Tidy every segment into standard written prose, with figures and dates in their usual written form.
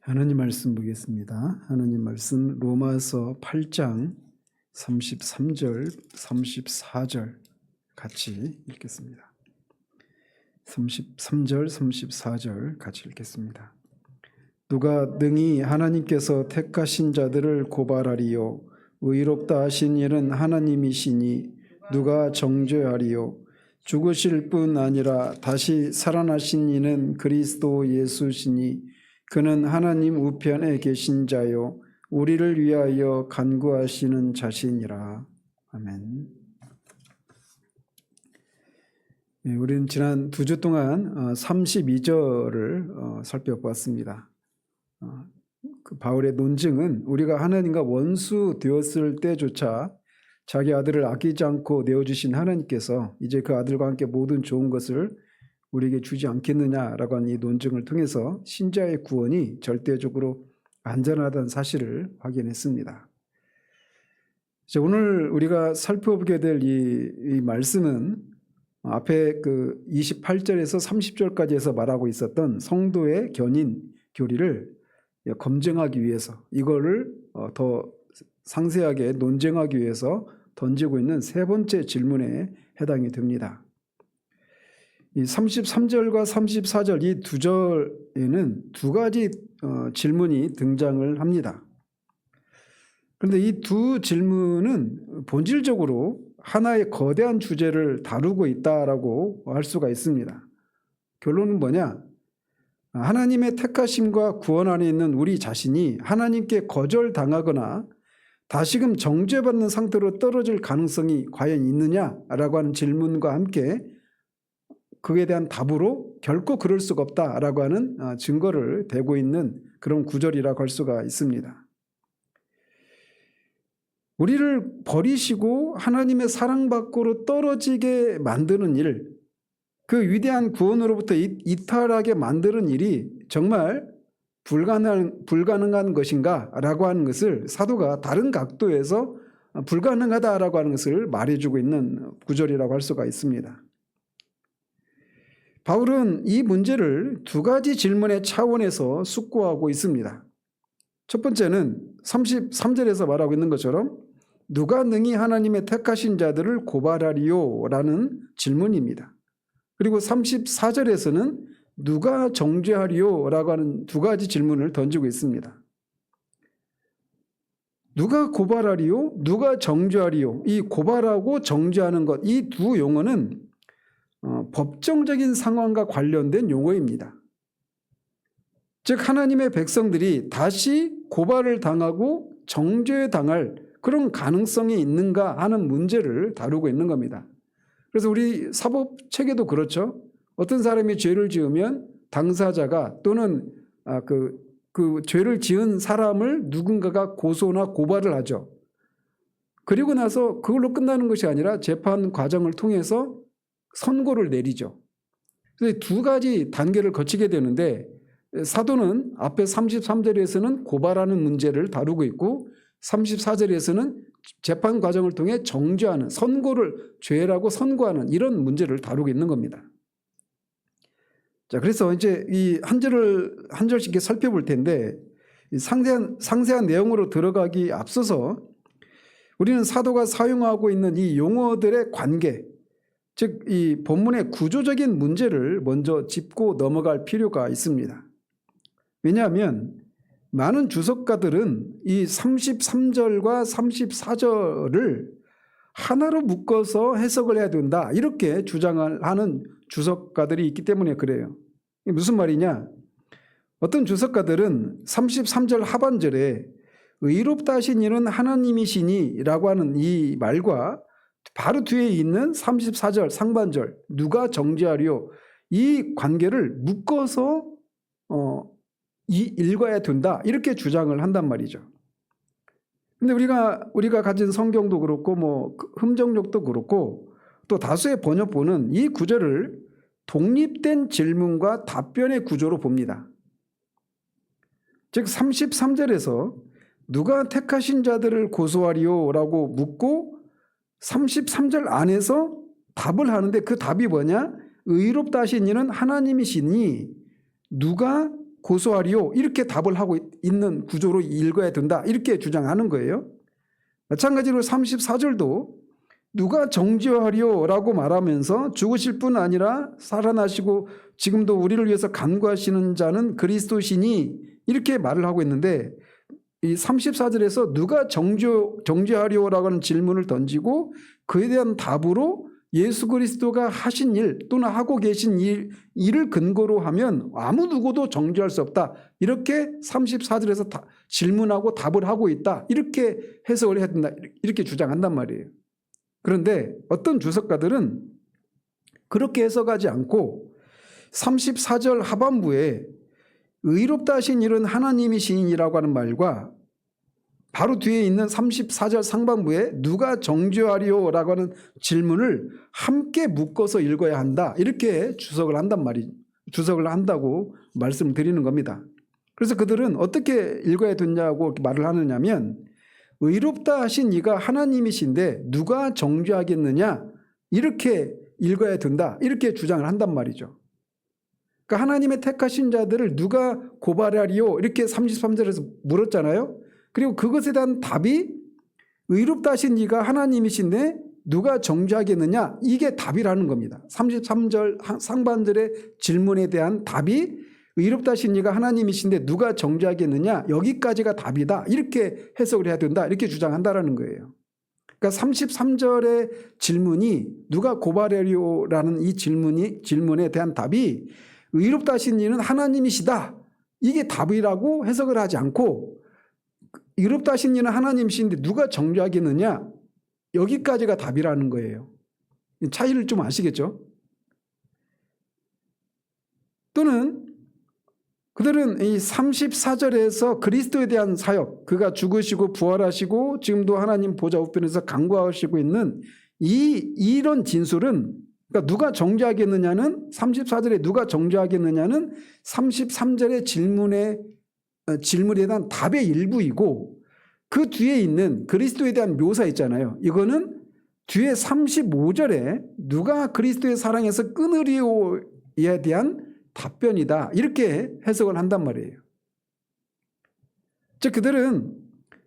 하나님 말씀 보겠습니다. 하나님 말씀 로마서 8장 33절, 34절 같이 읽겠습니다. 33절, 34절 같이 읽겠습니다. 누가 능히 하나님께서 택하신 자들을 고발하리요? 의롭다 하신 이는 하나님이시니 누가 정죄하리요? 죽으실 뿐 아니라 다시 살아나신 이는 그리스도 예수시니 그는 하나님 우편에 계신 자요 우리를 위하여 간구하시는 자신이라. 아멘. 네, 우리는 지난 2주 동안 32절을 살펴보았습니다. 그 바울의 논증은 우리가 하나님과 원수 되었을 때조차 자기 아들을 아끼지 않고 내어주신 하나님께서 이제 그 아들과 함께 모든 좋은 것을 우리에게 주지 않겠느냐라고 하는 이 논증을 통해서 신자의 구원이 절대적으로 안전하다는 사실을 확인했습니다. 오늘 우리가 살펴보게 될 이 말씀은 앞에 그 28절에서 30절까지 해서 말하고 있었던 성도의 견인 교리를 검증하기 위해서 이거를 더 상세하게 논쟁하기 위해서 던지고 있는 세 번째 질문에 해당이 됩니다. 이 33절과 34절 이 두 절에는 두 가지 질문이 등장을 합니다. 그런데 이 두 질문은 본질적으로 하나의 거대한 주제를 다루고 있다라고 할 수가 있습니다. 결론은 뭐냐? 하나님의 택하심과 구원 안에 있는 우리 자신이 하나님께 거절당하거나 다시금 정죄받는 상태로 떨어질 가능성이 과연 있느냐라고 하는 질문과 함께 그에 대한 답으로 결코 그럴 수가 없다라고 하는 증거를 대고 있는 그런 구절이라고 할 수가 있습니다. 우리를 버리시고 하나님의 사랑 밖으로 떨어지게 만드는 일, 그 위대한 구원으로부터 이탈하게 만드는 일이 정말 불가능한 것인가 라고 하는 것을 사도가 다른 각도에서 불가능하다라고 하는 것을 말해주고 있는 구절이라고 할 수가 있습니다. 바울은 이 문제를 두 가지 질문의 차원에서 숙고하고 있습니다. 첫 번째는 33절에서 말하고 있는 것처럼 누가 능히 하나님의 택하신 자들을 고발하리요? 라는 질문입니다. 그리고 34절에서는 누가 정죄하리요? 라고 하는 두 가지 질문을 던지고 있습니다. 누가 고발하리요? 누가 정죄하리요? 이 고발하고 정죄하는 것, 이 두 용어는 법정적인 상황과 관련된 용어입니다. 즉 하나님의 백성들이 다시 고발을 당하고 정죄당할 그런 가능성이 있는가 하는 문제를 다루고 있는 겁니다. 그래서 우리 사법체계도 그렇죠. 어떤 사람이 죄를 지으면 당사자가 또는 그 죄를 지은 사람을 누군가가 고소나 고발을 하죠. 그리고 나서 그걸로 끝나는 것이 아니라 재판 과정을 통해서 선고를 내리죠. 그래서 두 가지 단계를 거치게 되는데 사도는 앞에 33절에서는 고발하는 문제를 다루고 있고 34절에서는 재판 과정을 통해 정죄하는 선고를 죄라고 선고하는 이런 문제를 다루고 있는 겁니다. 자, 그래서 이제 이 한 절을 한 절씩 이렇게 살펴볼 텐데 상세한 내용으로 들어가기 앞서서 우리는 사도가 사용하고 있는 이 용어들의 관계, 즉 이 본문의 구조적인 문제를 먼저 짚고 넘어갈 필요가 있습니다. 왜냐하면 많은 주석가들은 이 33절과 34절을 하나로 묶어서 해석을 해야 된다 이렇게 주장을 하는 주석가들이 있기 때문에 그래요. 이게 무슨 말이냐? 어떤 주석가들은 33절 하반절에 의롭다 하신 이는 하나님이시니 라고 하는 이 말과 바로 뒤에 있는 34절 상반절 누가 정죄하리요? 이 관계를 묶어서 읽어야 된다 이렇게 주장을 한단 말이죠. 근데 우리가 가진 성경도 그렇고 뭐 흠정력도 그렇고 또 다수의 번역본은 이 구절을 독립된 질문과 답변의 구조로 봅니다. 즉 33절에서 누가 택하신 자들을 고소하리요? 라고 묻고 33절 안에서 답을 하는데 그 답이 뭐냐? 의롭다 하신 이는 하나님이시니 누가 고소하리요? 이렇게 답을 하고 있는 구조로 읽어야 된다. 이렇게 주장하는 거예요. 마찬가지로 34절도 누가 정죄하리요? 라고 말하면서 죽으실 뿐 아니라 살아나시고 지금도 우리를 위해서 간구하시는 자는 그리스도시니 이렇게 말을 하고 있는데, 이 34절에서 누가 정죄하리요라고 하는 질문을 던지고 그에 대한 답으로 예수 그리스도가 하신 일 또는 하고 계신 일을 근거로 하면 아무 누구도 정죄할 수 없다. 이렇게 34절에서 질문하고 답을 하고 있다. 이렇게 해석을 해야 된다. 이렇게 주장한단 말이에요. 그런데 어떤 주석가들은 그렇게 해석하지 않고 34절 하반부에 의롭다 하신 일은 하나님이시니라고 하는 말과 바로 뒤에 있는 34절 상반부에 누가 정죄하리요? 라고 하는 질문을 함께 묶어서 읽어야 한다. 이렇게 주석을 한다고 말씀드리는 겁니다. 그래서 그들은 어떻게 읽어야 되냐고 말을 하느냐면, 의롭다 하신 이가 하나님이신데 누가 정죄하겠느냐? 이렇게 읽어야 된다. 이렇게 주장을 한단 말이죠. 그러니까 하나님의 택하신 자들을 누가 고발하리요? 이렇게 33절에서 물었잖아요. 그리고 그것에 대한 답이 의롭다 하신 이가 하나님이신데 누가 정죄하겠느냐? 이게 답이라는 겁니다. 33절 상반절의 질문에 대한 답이 의롭다 하신 이가 하나님이신데 누가 정죄하겠느냐? 여기까지가 답이다. 이렇게 해석을 해야 된다. 이렇게 주장한다라는 거예요. 그러니까 33절의 질문이 누가 고발하리요라는 이 질문에 대한 답이 의롭다 하신 이는 하나님이시다. 이게 답이라고 해석을 하지 않고 의롭다 하신 이는 하나님이신데 누가 정죄하겠느냐? 여기까지가 답이라는 거예요. 차이를 좀 아시겠죠? 또는 그들은 이 34절에서 그리스도에 대한 사역, 그가 죽으시고 부활하시고 지금도 하나님 보좌 우편에서 간구하시고 있는 이런 진술은, 그러니까 누가 정죄하겠느냐는 34절에 누가 정죄하겠느냐는 33절의 질문에 대한 답의 일부이고, 그 뒤에 있는 그리스도에 대한 묘사 있잖아요. 이거는 뒤에 35절에 누가 그리스도의 사랑에서 끊으리오에 대한 답변이다. 이렇게 해석을 한단 말이에요. 즉 그들은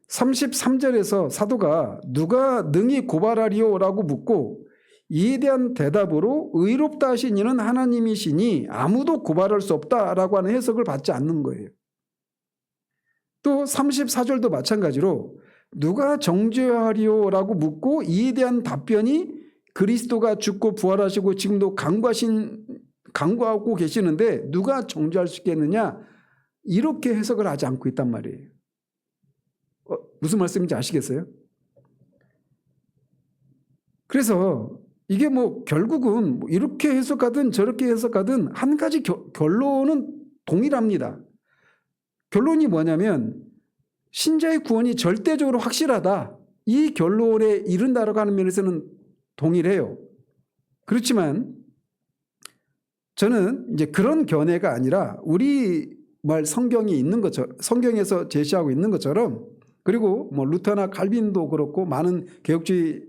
33절에서 사도가 누가 능히 고발하리오라고 묻고 이에 대한 대답으로 의롭다 하신 이는 하나님이시니 아무도 고발할 수 없다라고 하는 해석을 받지 않는 거예요. 또 34절도 마찬가지로 누가 정죄하리오라고 묻고 이에 대한 답변이 그리스도가 죽고 부활하시고 지금도 간구하고 계시는데 누가 정죄할 수 있겠느냐? 이렇게 해석을 하지 않고 있단 말이에요. 무슨 말씀인지 아시겠어요? 그래서 이게 결국은 이렇게 해석하든 저렇게 해석하든 한 가지 결론은 동일합니다. 결론이 뭐냐면 신자의 구원이 절대적으로 확실하다. 이 결론에 이른다라고 하는 면에서는 동일해요. 그렇지만 저는 이제 그런 견해가 아니라 우리 말 성경이 있는 것처럼, 성경에서 제시하고 있는 것처럼, 그리고 루터나 칼빈도 그렇고 많은 개혁주의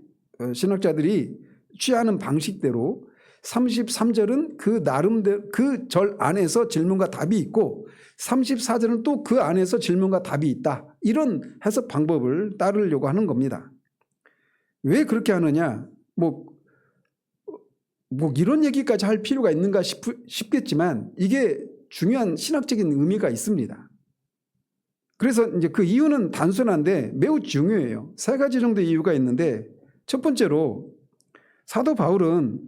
신학자들이 취하는 방식대로 33절은 그 나름대로 그 절 안에서 질문과 답이 있고 34절은 또 그 안에서 질문과 답이 있다. 이런 해석 방법을 따르려고 하는 겁니다. 왜 그렇게 하느냐? 이런 얘기까지 할 필요가 있는가 싶겠지만 이게 중요한 신학적인 의미가 있습니다. 그래서 이제 그 이유는 단순한데 매우 중요해요. 세 가지 정도의 이유가 있는데, 첫 번째로 사도 바울은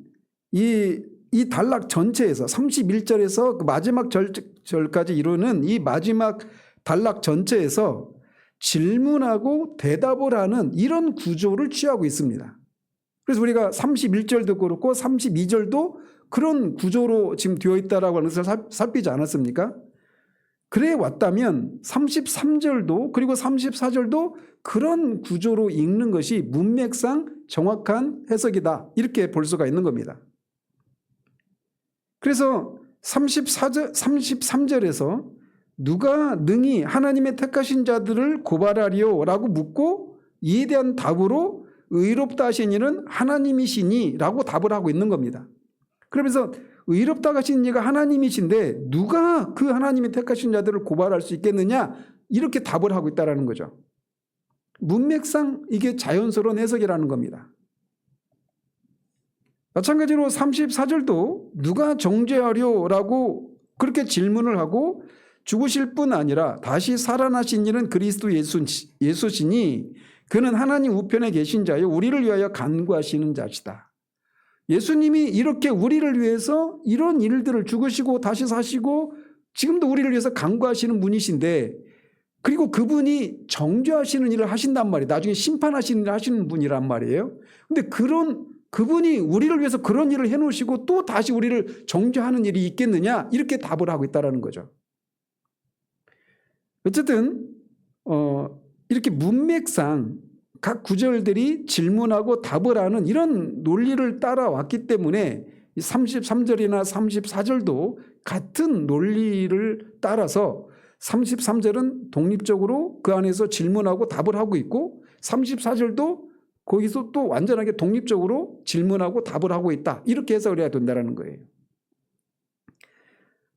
이 단락 전체에서 31절에서 그 마지막 절까지 이루는 이 마지막 단락 전체에서 질문하고 대답을 하는 이런 구조를 취하고 있습니다. 그래서 우리가 31절도 그렇고 32절도 그런 구조로 지금 되어 있다라고 하는 것을 살피지 않았습니까? 그래 왔다면 33절도 그리고 34절도 그런 구조로 읽는 것이 문맥상 정확한 해석이다. 이렇게 볼 수가 있는 겁니다. 그래서 33절에서 누가 능히 하나님의 택하신 자들을 고발하리요? 라고 묻고 이에 대한 답으로 의롭다 하신 이는 하나님이시니 라고 답을 하고 있는 겁니다. 그러면서 의롭다고 하신 이가 하나님이신데 누가 그 하나님이 택하신 자들을 고발할 수 있겠느냐? 이렇게 답을 하고 있다는 거죠. 문맥상 이게 자연스러운 해석이라는 겁니다. 마찬가지로 34절도 누가 정죄하려라고 그렇게 질문을 하고 죽으실 뿐 아니라 다시 살아나신 이는 그리스도 예수시니 그는 하나님 우편에 계신 자요 우리를 위하여 간구하시는 자시다. 예수님이 이렇게 우리를 위해서 이런 일들을 죽으시고 다시 사시고 지금도 우리를 위해서 간구하시는 분이신데, 그리고 그분이 정죄하시는 일을 하신단 말이에요. 나중에 심판하시는 일을 하시는 분이란 말이에요. 근데 그분이 우리를 위해서 그런 일을 해놓으시고 또 다시 우리를 정죄하는 일이 있겠느냐? 이렇게 답을 하고 있다는 거죠. 어쨌든 이렇게 문맥상 각 구절들이 질문하고 답을 하는 이런 논리를 따라왔기 때문에 33절이나 34절도 같은 논리를 따라서 33절은 독립적으로 그 안에서 질문하고 답을 하고 있고 34절도 거기서 또 완전하게 독립적으로 질문하고 답을 하고 있다. 이렇게 해석을 해야 된다는 거예요.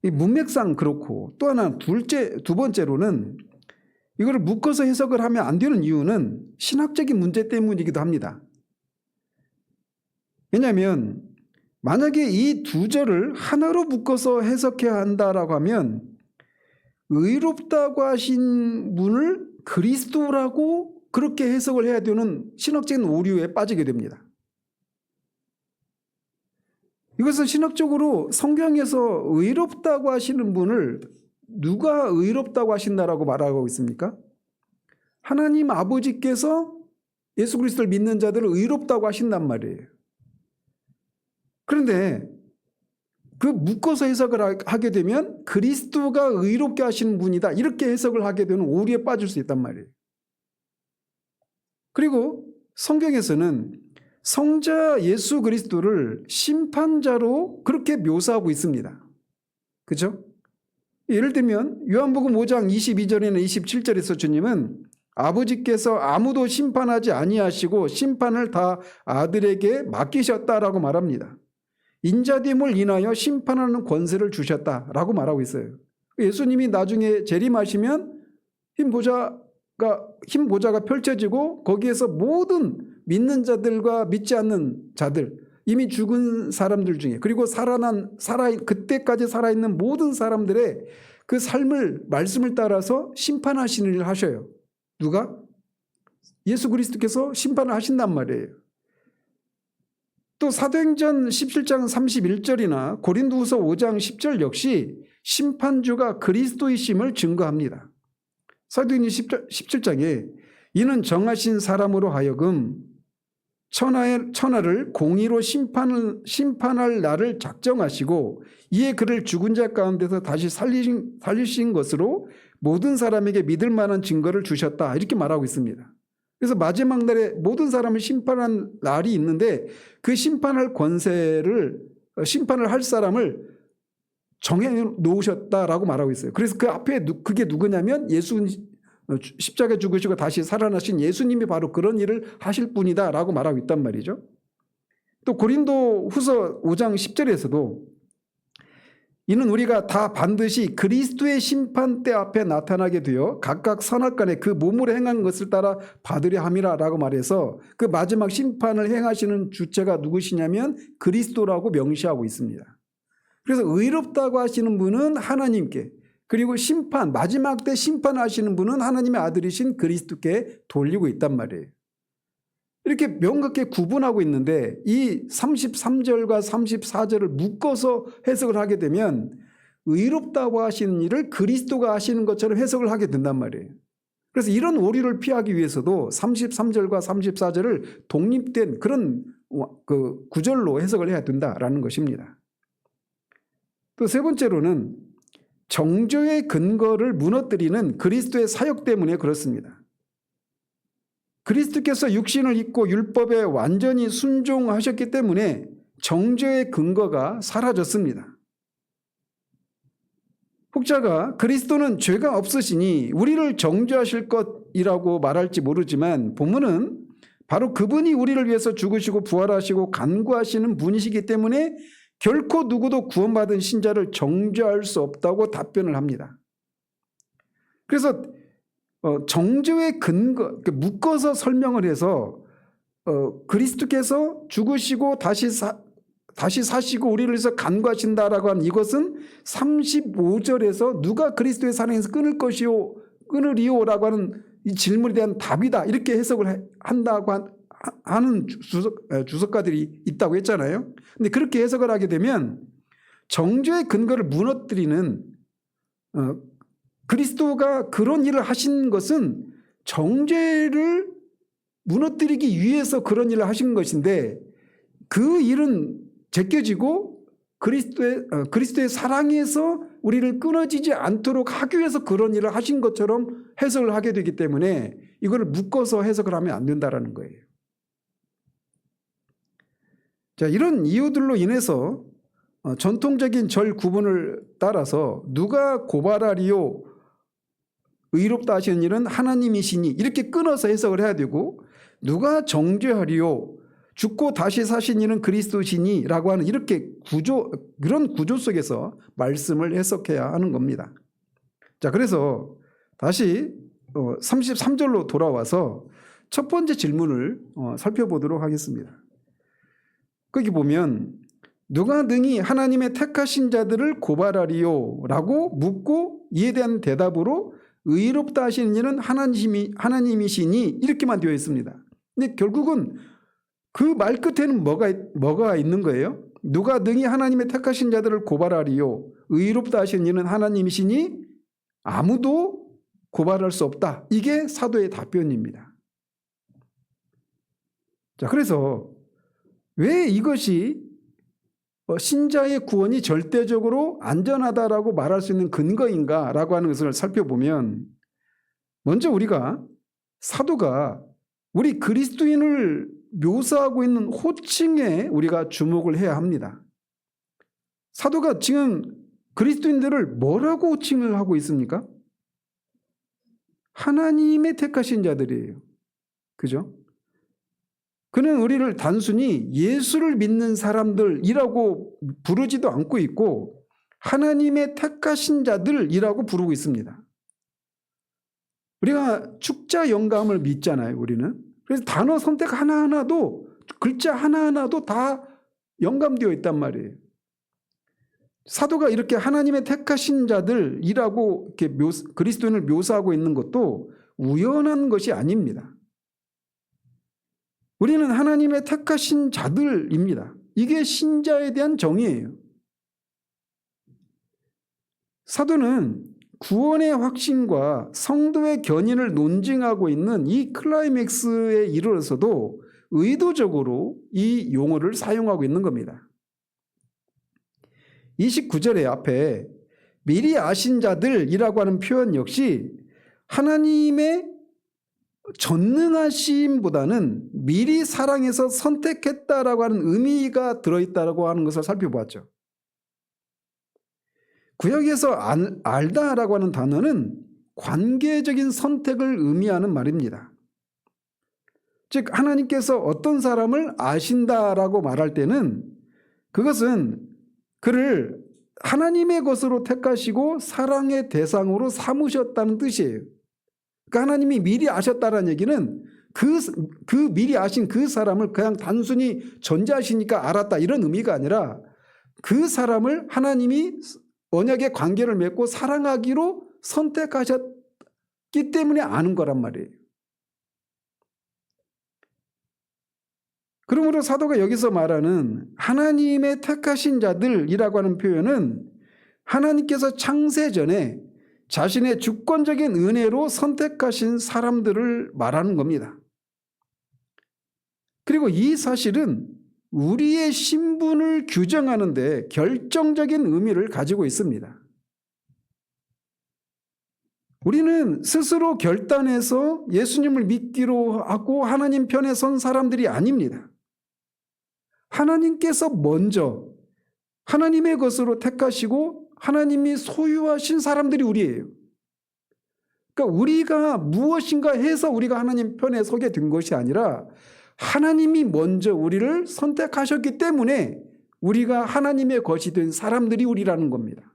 이 문맥상 그렇고 또 하나 두 번째로는 이거를 묶어서 해석을 하면 안 되는 이유는 신학적인 문제 때문이기도 합니다. 왜냐하면 만약에 이 두 절을 하나로 묶어서 해석해야 한다라고 하면 의롭다고 하신 분을 그리스도라고 그렇게 해석을 해야 되는 신학적인 오류에 빠지게 됩니다. 이것은 신학적으로 성경에서 의롭다고 하시는 분을 누가 의롭다고 하신다라고 말하고 있습니까? 하나님 아버지께서 예수 그리스도를 믿는 자들을 의롭다고 하신단 말이에요. 그런데 그 묶어서 해석을 하게 되면 그리스도가 의롭게 하시는 분이다 이렇게 해석을 하게 되는 오류에 빠질 수 있단 말이에요. 그리고 성경에서는 성자 예수 그리스도를 심판자로 그렇게 묘사하고 있습니다. 그렇죠? 예를 들면 요한복음 5장 22절이나 27절에서 주님은 아버지께서 아무도 심판하지 아니하시고 심판을 다 아들에게 맡기셨다라고 말합니다. 인자됨을 인하여 심판하는 권세를 주셨다라고 말하고 있어요. 예수님이 나중에 재림하시면 흰 보좌가 펼쳐지고 거기에서 모든 믿는 자들과 믿지 않는 자들, 이미 죽은 사람들 중에 그리고 그때까지 살아있는 모든 사람들의 그 삶을 말씀을 따라서 심판하시는 일을 하셔요. 누가? 예수 그리스도께서 심판을 하신단 말이에요. 또 사도행전 17장 31절이나 고린도후서 5장 10절 역시 심판주가 그리스도이심을 증거합니다. 사도행전 17장에 이는 정하신 사람으로 하여금 천하를 공의로 심판할 날을 작정하시고 이에 그를 죽은 자 가운데서 다시 살리신 것으로 모든 사람에게 믿을 만한 증거를 주셨다 이렇게 말하고 있습니다. 그래서 마지막 날에 모든 사람을 심판한 날이 있는데 그 심판할 심판을 할 사람을 정해 놓으셨다라고 말하고 있어요. 그래서 그 앞에 그게 누구냐면 십자가에 죽으시고 다시 살아나신 예수님이 바로 그런 일을 하실 분이다라고 말하고 있단 말이죠. 또 고린도 후서 5장 10절에서도 이는 우리가 다 반드시 그리스도의 심판대 앞에 나타나게 되어 각각 선악간에 그 몸으로 행한 것을 따라 받으려 함이라라고 말해서 그 마지막 심판을 행하시는 주체가 누구시냐면 그리스도라고 명시하고 있습니다. 그래서 의롭다고 하시는 분은 하나님께, 그리고 마지막 때 심판하시는 분은 하나님의 아들이신 그리스도께 돌리고 있단 말이에요. 이렇게 명확하게 구분하고 있는데 이 33절과 34절을 묶어서 해석을 하게 되면 의롭다고 하시는 일을 그리스도가 하시는 것처럼 해석을 하게 된단 말이에요. 그래서 이런 오류를 피하기 위해서도 33절과 34절을 독립된 그런 구절로 해석을 해야 된다라는 것입니다. 또 세 번째로는 정죄의 근거를 무너뜨리는 그리스도의 사역 때문에 그렇습니다. 그리스도께서 육신을 입고 율법에 완전히 순종하셨기 때문에 정죄의 근거가 사라졌습니다. 혹자가 그리스도는 죄가 없으시니 우리를 정죄하실 것이라고 말할지 모르지만 본문은 바로 그분이 우리를 위해서 죽으시고 부활하시고 간구하시는 분이시기 때문에 결코 누구도 구원받은 신자를 정죄할 수 없다고 답변을 합니다. 그래서 정죄의 근거, 묶어서 설명을 해서 그리스도께서 죽으시고 다시 사시고 우리를 위해서 간구하신다라고 하는 이것은 35절에서 누가 그리스도의 사랑에서 끊으리오라고 하는 이 질문에 대한 답이다, 이렇게 해석을 한다고 하는 주석가들이 있다고 했잖아요. 근데 그렇게 해석을 하게 되면 정죄의 근거를 무너뜨리는, 그리스도가 그런 일을 하신 것은 정죄를 무너뜨리기 위해서 그런 일을 하신 것인데, 그 일은 제껴지고 그리스도의 사랑에서 우리를 끊어지지 않도록 하기 위해서 그런 일을 하신 것처럼 해석을 하게 되기 때문에 이걸 묶어서 해석을 하면 안 된다라는 거예요. 자, 이런 이유들로 인해서 전통적인 절 구분을 따라서 누가 고발하리요 의롭다 하시는 일은 하나님이시니 이렇게 끊어서 해석을 해야 되고, 누가 정죄하리요 죽고 다시 사신 이는 그리스도시니 라고 하는 이렇게 그런 구조 속에서 말씀을 해석해야 하는 겁니다. 자, 그래서 다시 33절로 돌아와서 첫 번째 질문을 살펴보도록 하겠습니다. 거기 보면 누가 능히 하나님의 택하신 자들을 고발하리요 라고 묻고, 이에 대한 대답으로 의롭다 하시는 이는 하나님이시니 이렇게만 되어 있습니다. 근데 결국은 그 말 끝에는 뭐가 있는 거예요? 누가 능히 하나님의 택하신 자들을 고발하리요 의롭다 하시는 이는 하나님이시니 아무도 고발할 수 없다. 이게 사도의 답변입니다. 자, 그래서 왜 이것이 신자의 구원이 절대적으로 안전하다라고 말할 수 있는 근거인가라고 하는 것을 살펴보면, 먼저 우리가 사도가 우리 그리스도인을 묘사하고 있는 호칭에 우리가 주목을 해야 합니다. 사도가 지금 그리스도인들을 뭐라고 호칭을 하고 있습니까? 하나님의 택하신 자들이에요. 그죠? 그는 우리를 단순히 예수를 믿는 사람들이라고 부르지도 않고 있고 하나님의 택하신 자들이라고 부르고 있습니다. 우리가 축자 영감을 믿잖아요, 우리는. 그래서 단어 선택 하나하나도, 글자 하나하나도 다 영감되어 있단 말이에요. 사도가 이렇게 하나님의 택하신 자들이라고 이렇게 그리스도인을 묘사하고 있는 것도 우연한 것이 아닙니다. 우리는 하나님의 택하신 자들입니다. 이게 신자에 대한 정의예요. 사도는 구원의 확신과 성도의 견인을 논증하고 있는 이 클라이맥스에 이르러서도 의도적으로 이 용어를 사용하고 있는 겁니다. 29절의 앞에 미리 아신 자들이라고 하는 표현 역시 하나님의 전능하심보다는 미리 사랑해서 선택했다라고 하는 의미가 들어있다라고 하는 것을 살펴보았죠. 구약에서 알다라고 하는 단어는 관계적인 선택을 의미하는 말입니다. 즉 하나님께서 어떤 사람을 아신다라고 말할 때는 그것은 그를 하나님의 것으로 택하시고 사랑의 대상으로 삼으셨다는 뜻이에요. 그러니까 하나님이 미리 아셨다는 얘기는 그 미리 아신 그 사람을 그냥 단순히 존재하시니까 알았다 이런 의미가 아니라 그 사람을 하나님이 언약의 관계를 맺고 사랑하기로 선택하셨기 때문에 아는 거란 말이에요. 그러므로 사도가 여기서 말하는 하나님의 택하신 자들이라고 하는 표현은 하나님께서 창세 전에 자신의 주권적인 은혜로 선택하신 사람들을 말하는 겁니다. 그리고 이 사실은 우리의 신분을 규정하는 데 결정적인 의미를 가지고 있습니다. 우리는 스스로 결단해서 예수님을 믿기로 하고 하나님 편에 선 사람들이 아닙니다. 하나님께서 먼저 하나님의 것으로 택하시고 하나님이 소유하신 사람들이 우리예요. 그러니까 우리가 무엇인가 해서 우리가 하나님 편에 서게 된 것이 아니라 하나님이 먼저 우리를 선택하셨기 때문에 우리가 하나님의 것이 된 사람들이 우리라는 겁니다.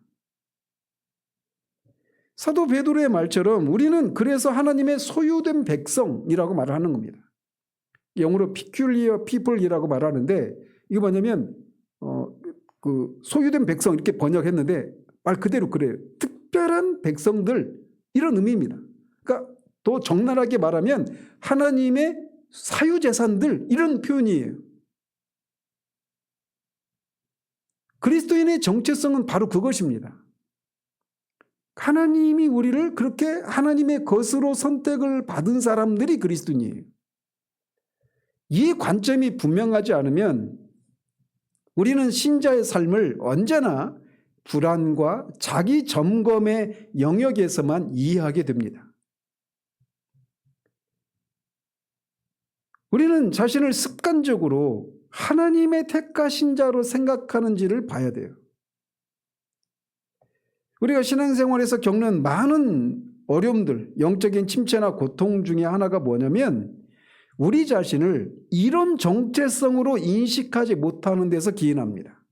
사도 베드로의 말처럼 우리는 그래서 하나님의 소유된 백성이라고 말을 하는 겁니다. 영어로 peculiar people이라고 말하는데 이거 뭐냐면 그 소유된 백성 이렇게 번역했는데 말 그대로 그래요. 특별한 백성들 이런 의미입니다. 그러니까 더 적나라하게 말하면 하나님의 사유재산들 이런 표현이에요. 그리스도인의 정체성은 바로 그것입니다. 하나님이 우리를 그렇게 하나님의 것으로 선택을 받은 사람들이 그리스도인이에요. 이 관점이 분명하지 않으면 우리는 신자의 삶을 언제나 불안과 자기 점검의 영역에서만 이해하게 됩니다. 우리는 자신을 습관적으로 하나님의 택하신 자로 생각하는지를 봐야 돼요. 우리가 신앙생활에서 겪는 많은 어려움들, 영적인 침체나 고통 중에 하나가 뭐냐면 우리 자신을 이런 정체성으로 인식하지 못하는 데서 기인합니다.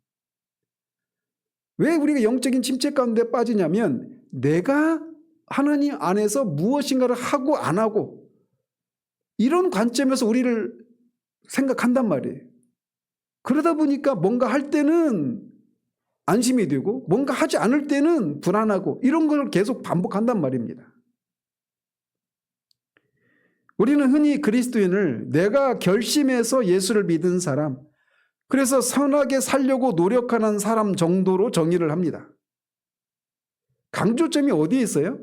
왜 우리가 영적인 침체 가운데 빠지냐면 내가 하나님 안에서 무엇인가를 하고 안 하고 이런 관점에서 우리를 생각한단 말이에요. 그러다 보니까 뭔가 할 때는 안심이 되고 뭔가 하지 않을 때는 불안하고 이런 걸 계속 반복한단 말입니다. 우리는 흔히 그리스도인을 내가 결심해서 예수를 믿은 사람, 그래서 선하게 살려고 노력하는 사람 정도로 정의를 합니다. 강조점이 어디에 있어요?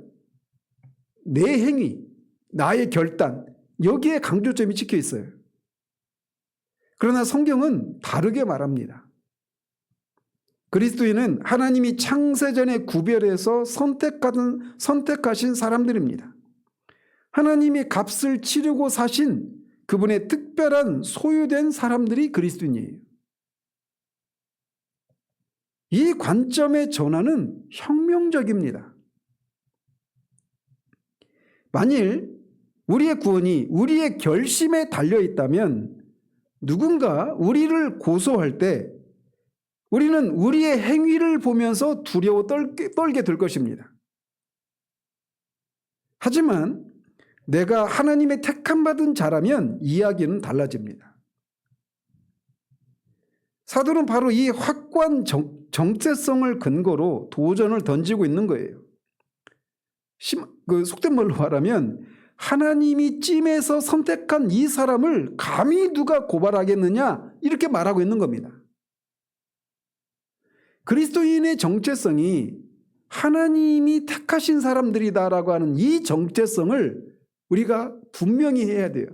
내 행위, 나의 결단, 여기에 강조점이 찍혀 있어요. 그러나 성경은 다르게 말합니다. 그리스도인은 하나님이 창세전에 구별해서 선택하신 사람들입니다. 하나님이 값을 치르고 사신 그분의 특별한 소유된 사람들이 그리스도인이에요. 이 관점의 전환은 혁명적입니다. 만일 우리의 구원이 우리의 결심에 달려 있다면 누군가 우리를 고소할 때 우리는 우리의 행위를 보면서 두려워 떨게 될 것입니다. 하지만 내가 하나님의 택함받은 자라면 이야기는 달라집니다. 사도는 바로 이 확고한 정체성을 근거로 도전을 던지고 있는 거예요. 속된 말로 말하면 하나님이 찜해서 선택한 이 사람을 감히 누가 고발하겠느냐 이렇게 말하고 있는 겁니다. 그리스도인의 정체성이 하나님이 택하신 사람들이다라고 하는 이 정체성을 우리가 분명히 해야 돼요.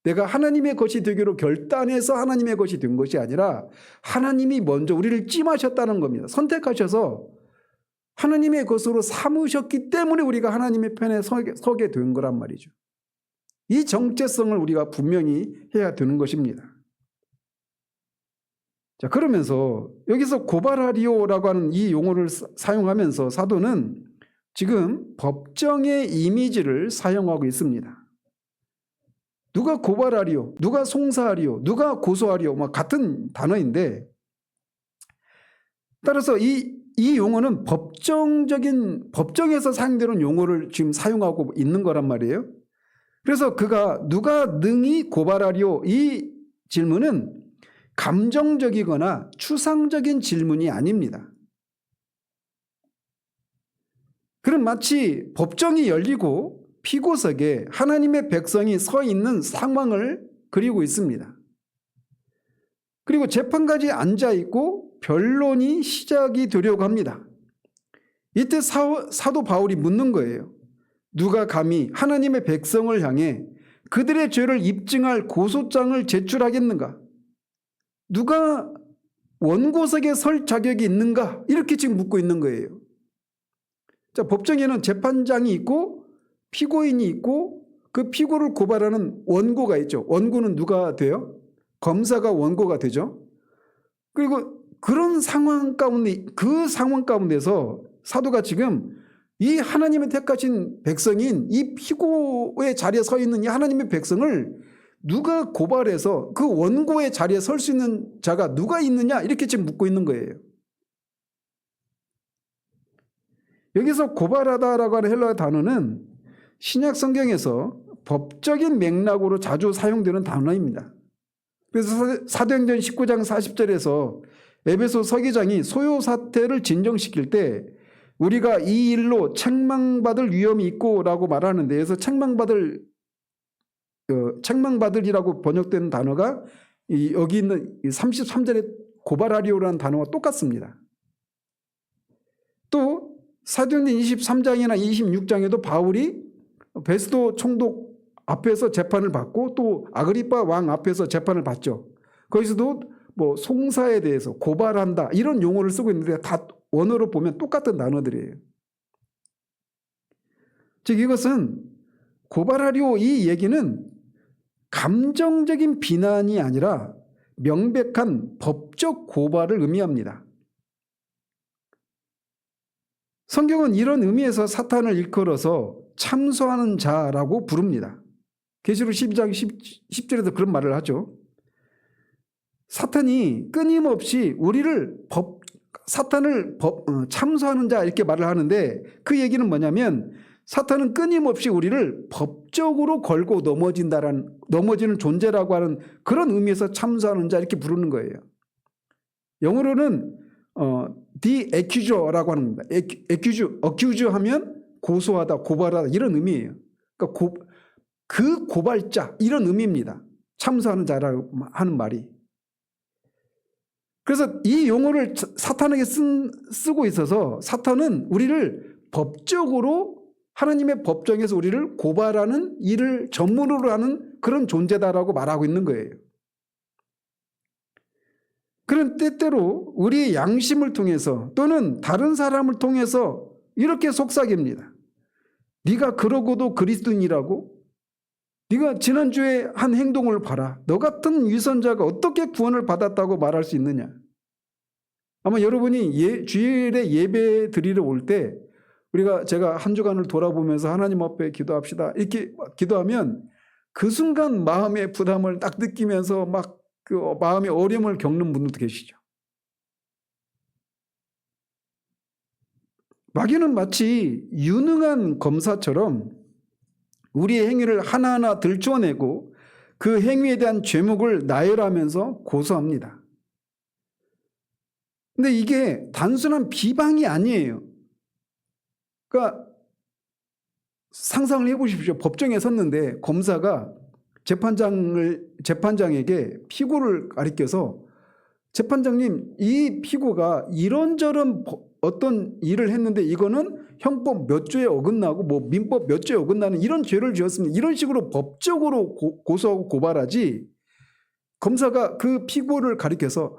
내가 하나님의 것이 되기로 결단해서 하나님의 것이 된 것이 아니라 하나님이 먼저 우리를 찜하셨다는 겁니다. 선택하셔서 하나님의 것으로 삼으셨기 때문에 우리가 하나님의 편에 서게 된 거란 말이죠. 이 정체성을 우리가 분명히 해야 되는 것입니다. 자, 그러면서 여기서 고발하리오라고 하는 이 용어를 사용하면서 사도는 지금 법정의 이미지를 사용하고 있습니다. 누가 고발하리오, 누가 송사하리오, 누가 고소하리오, 같은 단어인데 따라서 이 용어는 법정에서 사용되는 용어를 지금 사용하고 있는 거란 말이에요. 그래서 누가 능히 고발하리오 이 질문은 감정적이거나 추상적인 질문이 아닙니다. 그럼 마치 법정이 열리고 피고석에 하나님의 백성이 서 있는 상황을 그리고 있습니다. 그리고 재판까지 앉아 있고 변론이 시작이 되려고 합니다. 이때 사도 바울이 묻는 거예요. 누가 감히 하나님의 백성을 향해 그들의 죄를 입증할 고소장을 제출하겠는가? 누가 원고석에 설 자격이 있는가? 이렇게 지금 묻고 있는 거예요. 자, 법정에는 재판장이 있고 피고인이 있고 그 피고를 고발하는 원고가 있죠. 원고는 누가 돼요? 검사가 원고가 되죠. 그리고 그런 상황 가운데, 그 상황 가운데서 사도가 지금 이 하나님의 택하신 백성인 이 피고의 자리에 서 있는 이 하나님의 백성을 누가 고발해서 그 원고의 자리에 설 수 있는 자가 누가 있느냐 이렇게 지금 묻고 있는 거예요. 여기서 고발하다라고 하는 헬라어 단어는 신약 성경에서 법적인 맥락으로 자주 사용되는 단어입니다. 그래서 사도행전 19장 40절에서 에베소 서기장이 소요 사태를 진정시킬 때 우리가 이 일로 책망받을 위험이 있고라고 말하는데, 그래서 책망받으리라고 번역되는 단어가 여기 있는 33절에 고발하리오라는 단어와 똑같습니다. 또 사도행전 23장이나 26장에도 바울이 베스도 총독 앞에서 재판을 받고 또 아그리파 왕 앞에서 재판을 받죠. 거기서도 뭐 송사에 대해서 고발한다 이런 용어를 쓰고 있는데 다 원어로 보면 똑같은 단어들이에요. 즉 이것은 고발하리오 이 얘기는 감정적인 비난이 아니라 명백한 법적 고발을 의미합니다. 성경은 이런 의미에서 사탄을 일컬어서 참소하는 자라고 부릅니다. 계시록 12장 10절에도 그런 말을 하죠. 사탄이 끊임없이 우리를 참소하는 자 이렇게 말을 하는데, 그 얘기는 뭐냐면 사탄은 끊임없이 우리를 법적으로 걸고 넘어지는 존재라고 하는 그런 의미에서 참소하는 자 이렇게 부르는 거예요. 영어로는 the accuser라고 하는 겁니다. accuse 하면 고소하다, 고발하다 이런 의미예요. 그러니까 그 고발자 이런 의미입니다. 참소하는 자라고 하는 말이. 그래서 이 용어를 사탄에게 쓰고 있어서 사탄은 우리를 법적으로 하나님의 법정에서 우리를 고발하는 일을 전문으로 하는 그런 존재다라고 말하고 있는 거예요. 그런 때때로 우리의 양심을 통해서 또는 다른 사람을 통해서 이렇게 속삭입니다. 네가 그러고도 그리스도인이라고? 네가 지난주에 한 행동을 봐라. 너 같은 위선자가 어떻게 구원을 받았다고 말할 수 있느냐? 아마 여러분이 주일에 예배 드리러 올 때 제가 한 주간을 돌아보면서 하나님 앞에 기도합시다 이렇게 기도하면 그 순간 마음의 부담을 딱 느끼면서 막 그 마음의 어려움을 겪는 분들도 계시죠. 마귀는 마치 유능한 검사처럼 우리의 행위를 하나하나 들춰내고 그 행위에 대한 죄목을 나열하면서 고소합니다. 근데 이게 단순한 비방이 아니에요. 그러니까 상상을 해보십시오. 법정에 섰는데 검사가 재판장에게 피고를 가리켜서 재판장님, 이 피고가 이런저런 어떤 일을 했는데 이거는 형법 몇 조에 어긋나고 뭐 민법 몇 조에 어긋나는 이런 죄를 지었습니다. 이런 식으로 법적으로 고소하고 고발하지, 검사가 그 피고를 가리켜서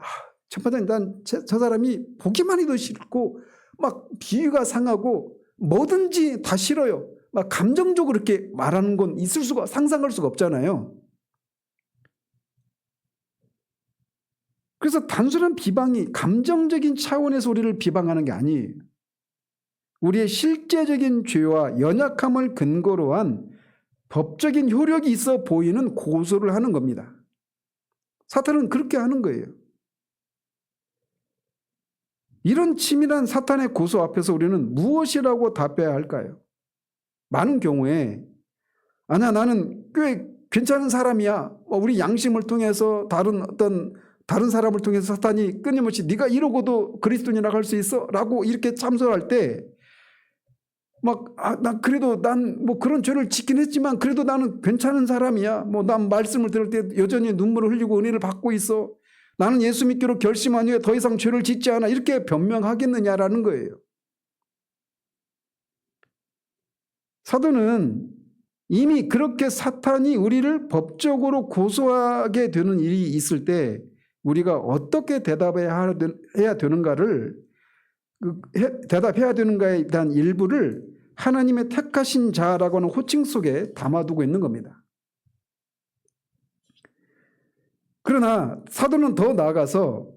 재판장님, 난 저 사람이 보기만 해도 싫고 막 비위가 상하고 뭐든지 다 싫어요. 막 감정적으로 이렇게 말하는 건 상상할 수가 없잖아요. 그래서 단순한 비방이 감정적인 차원에서 우리를 비방하는 게 아니에요. 우리의 실제적인 죄와 연약함을 근거로 한 법적인 효력이 있어 보이는 고소를 하는 겁니다. 사탄은 그렇게 하는 거예요. 이런 치밀한 사탄의 고소 앞에서 우리는 무엇이라고 답해야 할까요? 많은 경우에 아니야, 나는 꽤 괜찮은 사람이야. 우리 양심을 통해서 다른 사람을 통해서 사탄이 끊임없이 네가 이러고도 그리스도인이라고 할 수 있어? 라고 이렇게 참소할 때 난 그래도 난 뭐 그런 죄를 짓긴 했지만 그래도 나는 괜찮은 사람이야. 난 말씀을 들을 때 여전히 눈물을 흘리고 은혜를 받고 있어. 나는 예수 믿기로 결심한 후에 더 이상 죄를 짓지 않아. 이렇게 변명하겠느냐라는 거예요. 사도는 이미 그렇게 사탄이 우리를 법적으로 고소하게 되는 일이 있을 때 우리가 어떻게 대답해야 되는가에 대한 일부를 하나님의 택하신 자라고 하는 호칭 속에 담아두고 있는 겁니다. 그러나 사도는 더 나아가서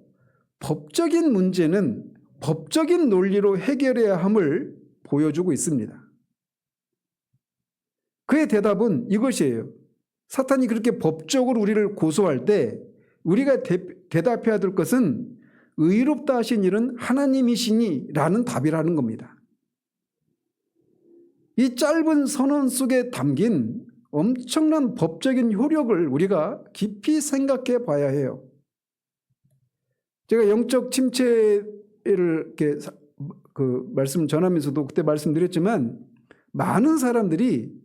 법적인 문제는 법적인 논리로 해결해야 함을 보여주고 있습니다. 그의 대답은 이것이에요. 사탄이 그렇게 법적으로 우리를 고소할 때 우리가 대답해야 될 것은 의롭다 하신 일은 하나님이시니 라는 답이라는 겁니다. 이 짧은 선언 속에 담긴 엄청난 법적인 효력을 우리가 깊이 생각해 봐야 해요. 제가 영적 침체를 이렇게 말씀 전하면서도 그때 말씀드렸지만 많은 사람들이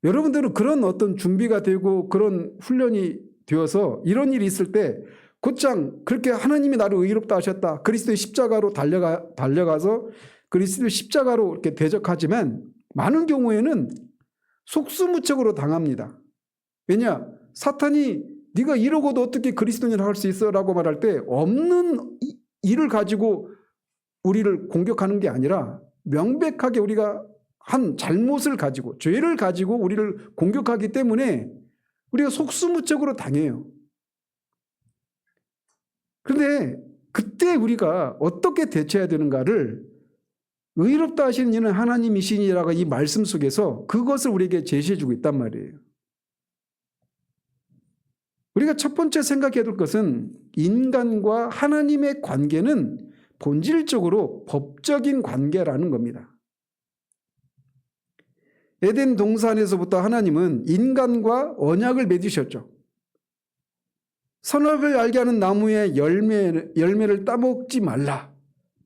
여러분들은 그런 어떤 준비가 되고 그런 훈련이 되어서 이런 일이 있을 때 곧장 그렇게 하나님이 나를 의롭다 하셨다. 그리스도의 십자가로 달려가서 그리스도의 십자가로 이렇게 대적하지만 많은 경우에는 속수무책으로 당합니다. 왜냐? 사탄이 네가 이러고도 어떻게 그리스도인을 할 수 있어? 라고 말할 때 없는 일을 가지고 우리를 공격하는 게 아니라 명백하게 우리가 한 잘못을 가지고 죄를 가지고 우리를 공격하기 때문에 우리가 속수무책으로 당해요. 그런데 그때 우리가 어떻게 대처해야 되는가를 의롭다 하시는 이는 하나님이시니라고 이 말씀 속에서 그것을 우리에게 제시해 주고 있단 말이에요. 우리가 첫 번째 생각해야 될 것은 인간과 하나님의 관계는 본질적으로 법적인 관계라는 겁니다. 에덴 동산에서부터 하나님은 인간과 언약을 맺으셨죠. 선악을 알게 하는 나무의 열매를 따먹지 말라.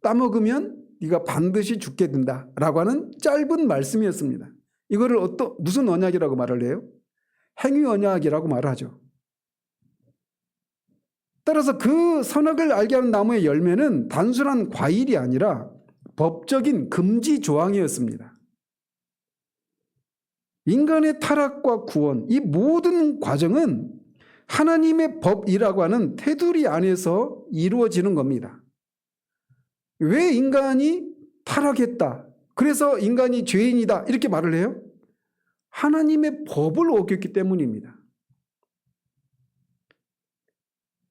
따먹으면 네가 반드시 죽게 된다라고 하는 짧은 말씀이었습니다. 이거를 무슨 언약이라고 말을 해요? 행위 언약이라고 말하죠. 따라서 그 선악을 알게 하는 나무의 열매는 단순한 과일이 아니라 법적인 금지 조항이었습니다. 인간의 타락과 구원, 이 모든 과정은 하나님의 법이라고 하는 테두리 안에서 이루어지는 겁니다. 왜 인간이 타락했다, 그래서 인간이 죄인이다 이렇게 말을 해요? 하나님의 법을 어겼기 때문입니다.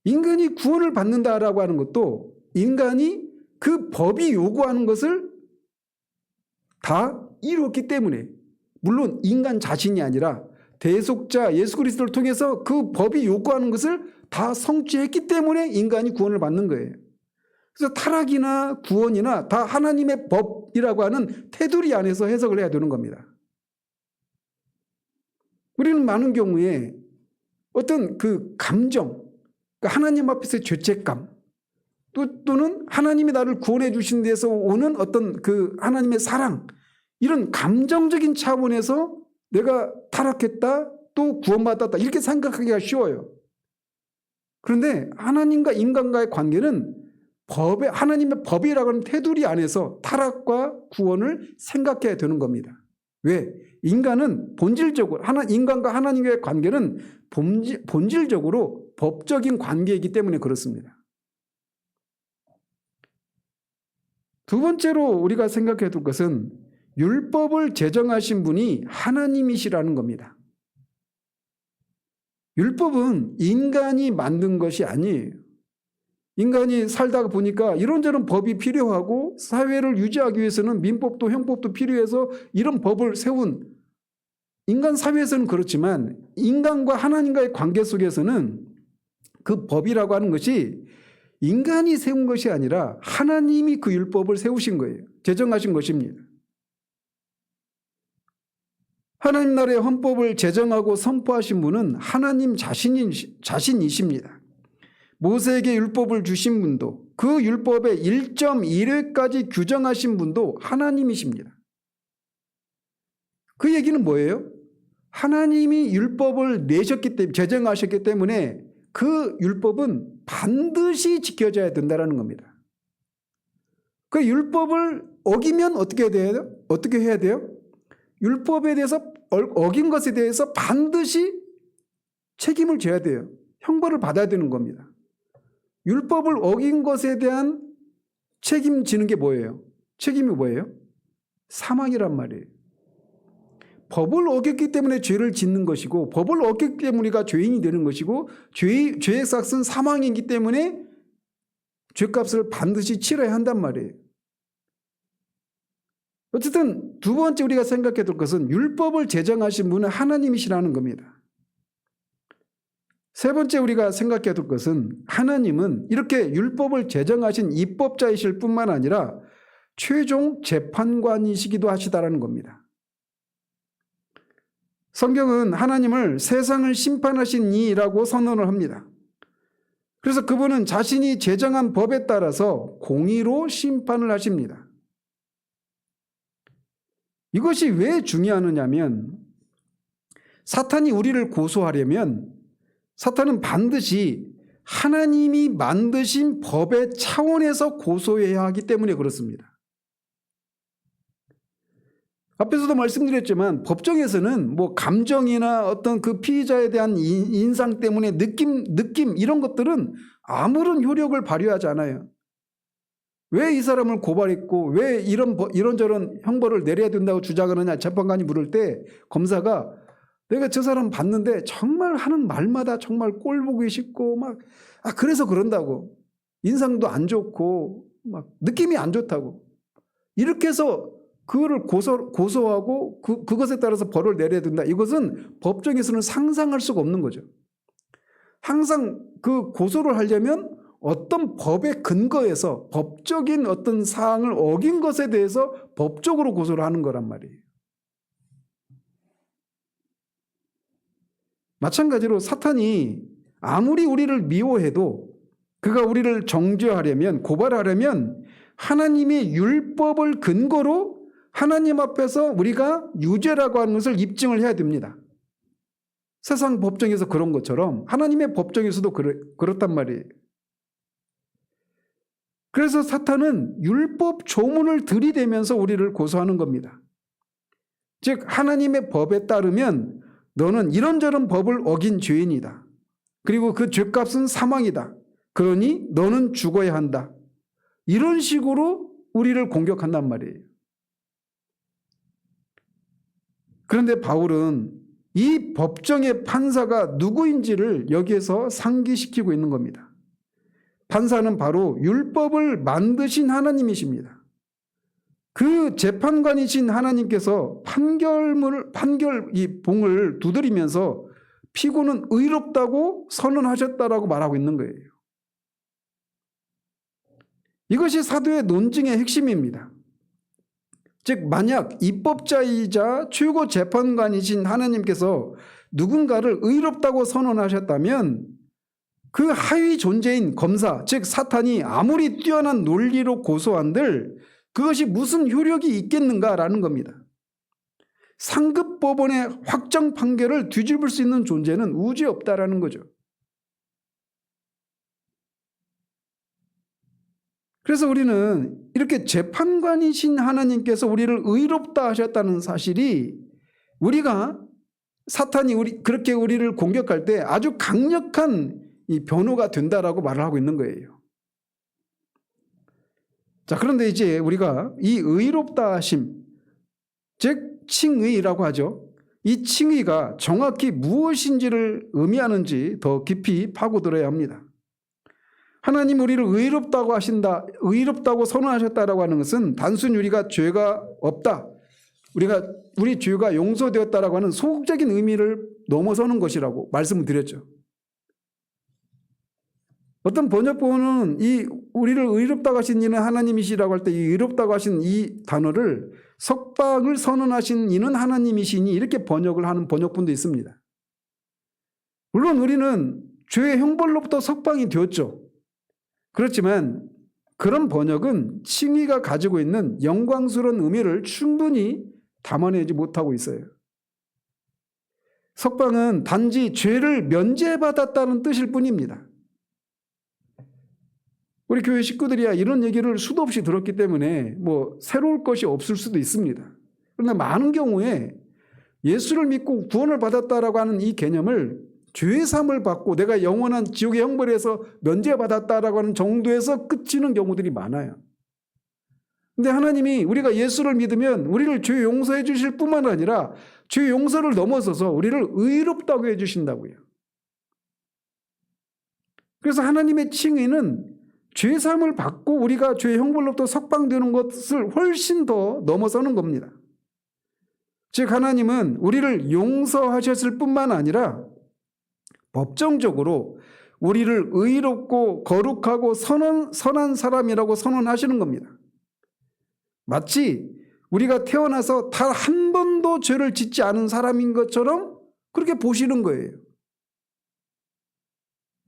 인간이 구원을 받는다라고 하는 것도 인간이 그 법이 요구하는 것을 다 이루었기 때문에, 물론 인간 자신이 아니라 대속자 예수 그리스도를 통해서 그 법이 요구하는 것을 다 성취했기 때문에 인간이 구원을 받는 거예요. 그래서 타락이나 구원이나 다 하나님의 법이라고 하는 테두리 안에서 해석을 해야 되는 겁니다. 우리는 많은 경우에 어떤 그 감정, 하나님 앞에서의 죄책감, 또는 하나님이 나를 구원해 주신 데서 오는 어떤 그 하나님의 사랑, 이런 감정적인 차원에서 내가 타락했다, 또 구원받았다 이렇게 생각하기가 쉬워요. 그런데 하나님과 인간과의 관계는 하나님의 법이라고 하는 테두리 안에서 타락과 구원을 생각해야 되는 겁니다. 왜? 인간은 본질적으로 인간과 하나님과의 관계는 본질적으로 법적인 관계이기 때문에 그렇습니다. 두 번째로 우리가 생각해야 될 것은 율법을 제정하신 분이 하나님이시라는 겁니다. 율법은 인간이 만든 것이 아니에요. 인간이 살다가 보니까 이런저런 법이 필요하고 사회를 유지하기 위해서는 민법도 형법도 필요해서 이런 법을 세운 인간 사회에서는 그렇지만, 인간과 하나님과의 관계 속에서는 그 법이라고 하는 것이 인간이 세운 것이 아니라 하나님이 그 율법을 세우신 거예요. 제정하신 것입니다. 하나님 나라의 헌법을 제정하고 선포하신 분은 하나님 자신이십니다. 모세에게 율법을 주신 분도, 그 율법의 1.1회까지 규정하신 분도 하나님이십니다. 그 얘기는 뭐예요? 하나님이 율법을 내셨기 때문에, 제정하셨기 때문에 그 율법은 반드시 지켜져야 된다는 겁니다. 그 율법을 어기면 어떻게 해야 돼요? 율법에 대해서 어긴 것에 대해서 반드시 책임을 져야 돼요. 형벌을 받아야 되는 겁니다. 율법을 어긴 것에 대한 책임지는 게 뭐예요? 책임이 뭐예요? 사망이란 말이에요. 법을 어겼기 때문에 죄를 짓는 것이고, 법을 어겼기 때문에 우리가 죄인이 되는 것이고, 죄의 삭은 사망이기 때문에 죄값을 반드시 치러야 한단 말이에요. 어쨌든 두 번째 우리가 생각해야 될 것은 율법을 제정하신 분은 하나님이시라는 겁니다. 세 번째 우리가 생각해야 될 것은 하나님은 이렇게 율법을 제정하신 입법자이실 뿐만 아니라 최종 재판관이시기도 하시다라는 겁니다. 성경은 하나님을 세상을 심판하신 이라고 선언을 합니다. 그래서 그분은 자신이 제정한 법에 따라서 공의로 심판을 하십니다. 이것이 왜 중요하느냐면 사탄이 우리를 고소하려면 사탄은 반드시 하나님이 만드신 법의 차원에서 고소해야 하기 때문에 그렇습니다. 앞에서도 말씀드렸지만 법정에서는 뭐 감정이나 어떤 그 피의자에 대한 인상 때문에 느낌 이런 것들은 아무런 효력을 발휘하지 않아요. 왜 이 사람을 고발했고 왜 이런저런 형벌을 내려야 된다고 주장을 하냐 재판관이 물을 때 검사가 내가 저 사람 봤는데 정말 하는 말마다 정말 꼴 보기 싫고 막 그래서 그런다고 인상도 안 좋고 막 느낌이 안 좋다고 이렇게 해서 그거를 고소하고 그것에 따라서 벌을 내려야 된다. 이것은 법정에서는 상상할 수가 없는 거죠. 항상 그 고소를 하려면 어떤 법의 근거에서 법적인 어떤 사항을 어긴 것에 대해서 법적으로 고소를 하는 거란 말이에요. 마찬가지로 사탄이 아무리 우리를 미워해도 그가 우리를 정죄하려면 고발하려면 하나님의 율법을 근거로 하나님 앞에서 우리가 유죄라고 하는 것을 입증을 해야 됩니다. 세상 법정에서 그런 것처럼 하나님의 법정에서도 그렇단 말이에요. 그래서 사탄은 율법 조문을 들이대면서 우리를 고소하는 겁니다. 즉 하나님의 법에 따르면 너는 이런저런 법을 어긴 죄인이다. 그리고 그 죄값은 사망이다. 그러니 너는 죽어야 한다. 이런 식으로 우리를 공격한단 말이에요. 그런데 바울은 이 법정의 판사가 누구인지를 여기에서 상기시키고 있는 겁니다. 판사는 바로 율법을 만드신 하나님이십니다. 그 재판관이신 하나님께서 이 봉을 두드리면서 피고는 의롭다고 선언하셨다라고 말하고 있는 거예요. 이것이 사도의 논증의 핵심입니다. 즉 만약 입법자이자 최고 재판관이신 하나님께서 누군가를 의롭다고 선언하셨다면 그 하위 존재인 검사 즉 사탄이 아무리 뛰어난 논리로 고소한들 그것이 무슨 효력이 있겠는가라는 겁니다. 상급 법원의 확정 판결을 뒤집을 수 있는 존재는 우주에 없다라는 거죠. 그래서 우리는 이렇게 재판관이신 하나님께서 우리를 의롭다 하셨다는 사실이 우리가 사탄이 그렇게 우리를 공격할 때 아주 강력한 이 변호가 된다라고 말을 하고 있는 거예요. 자, 그런데 이제 우리가 이 의롭다 하심, 즉 칭의라고 하죠. 이 칭의가 정확히 무엇인지를 의미하는지 더 깊이 파고들어야 합니다. 하나님 우리를 의롭다고 선언하셨다라고 하는 것은 단순히 우리가 죄가 없다, 우리 죄가 용서되었다라고 하는 소극적인 의미를 넘어서는 것이라고 말씀을 드렸죠. 어떤 번역본은 이 우리를 의롭다고 하신 이는 하나님이시라고 할 때 이 의롭다고 하신 이 단어를 석방을 선언하신 이는 하나님이시니 이렇게 번역을 하는 번역본도 있습니다. 물론 우리는 죄의 형벌로부터 석방이 되었죠. 그렇지만 그런 번역은 칭의가 가지고 있는 영광스러운 의미를 충분히 담아내지 못하고 있어요. 석방은 단지 죄를 면제받았다는 뜻일 뿐입니다. 우리 교회 식구들이야 이런 얘기를 수도 없이 들었기 때문에 뭐 새로울 것이 없을 수도 있습니다. 그러나 많은 경우에 예수를 믿고 구원을 받았다라고 하는 이 개념을 죄의 사함을 받고 내가 영원한 지옥의 형벌에서 면제받았다라고 하는 정도에서 그치는 경우들이 많아요. 그런데 하나님이 우리가 예수를 믿으면 우리를 죄 용서해 주실 뿐만 아니라 죄 용서를 넘어서서 우리를 의롭다고 해 주신다고요. 그래서 하나님의 칭의는 죄 사함을 받고 우리가 죄의 형벌로부터 석방되는 것을 훨씬 더 넘어서는 겁니다. 즉 하나님은 우리를 용서하셨을 뿐만 아니라 법정적으로 우리를 의롭고 거룩하고 선한 사람이라고 선언하시는 겁니다. 마치 우리가 태어나서 단 한 번도 죄를 짓지 않은 사람인 것처럼 그렇게 보시는 거예요.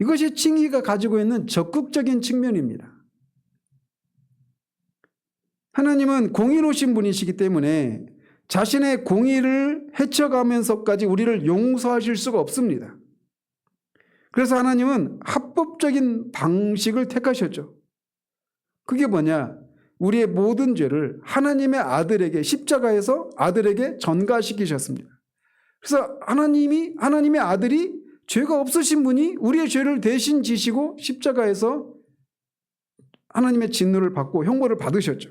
이것이 칭의가 가지고 있는 적극적인 측면입니다. 하나님은 공의로우신 분이시기 때문에 자신의 공의를 헤쳐가면서까지 우리를 용서하실 수가 없습니다. 그래서 하나님은 합법적인 방식을 택하셨죠. 그게 뭐냐? 우리의 모든 죄를 하나님의 아들에게 십자가에서 아들에게 전가시키셨습니다. 그래서 하나님의 아들이 죄가 없으신 분이 우리의 죄를 대신 지시고 십자가에서 하나님의 진노를 받고 형벌을 받으셨죠.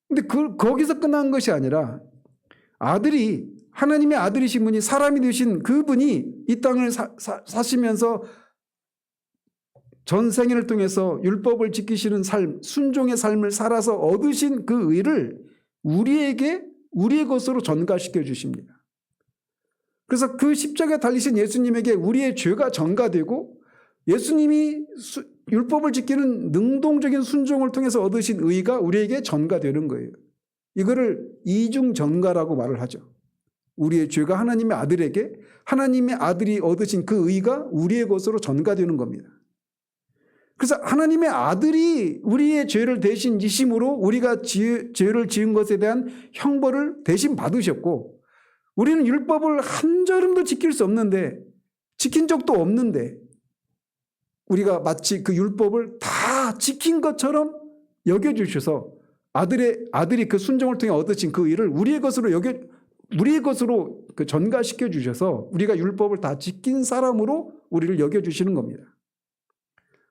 근데 거기서 끝난 것이 아니라 하나님의 아들이신 분이 사람이 되신 그분이 이 땅을 사시면서 전생애를 통해서 율법을 지키시는 삶, 순종의 삶을 살아서 얻으신 그 의를 우리의 것으로 전가시켜 주십니다. 그래서 그 십자가에 달리신 예수님에게 우리의 죄가 전가되고 예수님이 율법을 지키는 능동적인 순종을 통해서 얻으신 의가 우리에게 전가되는 거예요. 이거를 이중 전가라고 말을 하죠. 우리의 죄가 하나님의 아들에게 하나님의 아들이 얻으신 그 의가 우리의 것으로 전가되는 겁니다. 그래서 하나님의 아들이 우리의 죄를 대신 지심으로 우리가 죄를 지은 것에 대한 형벌을 대신 받으셨고 우리는 율법을 한 걸음도 지킬 수 없는데 지킨 적도 없는데 우리가 마치 그 율법을 다 지킨 것처럼 여겨주셔서 아들이 그 순종을 통해 얻으신 그 의를 우리의 것으로 그 전가시켜 주셔서 우리가 율법을 다 지킨 사람으로 우리를 여겨주시는 겁니다.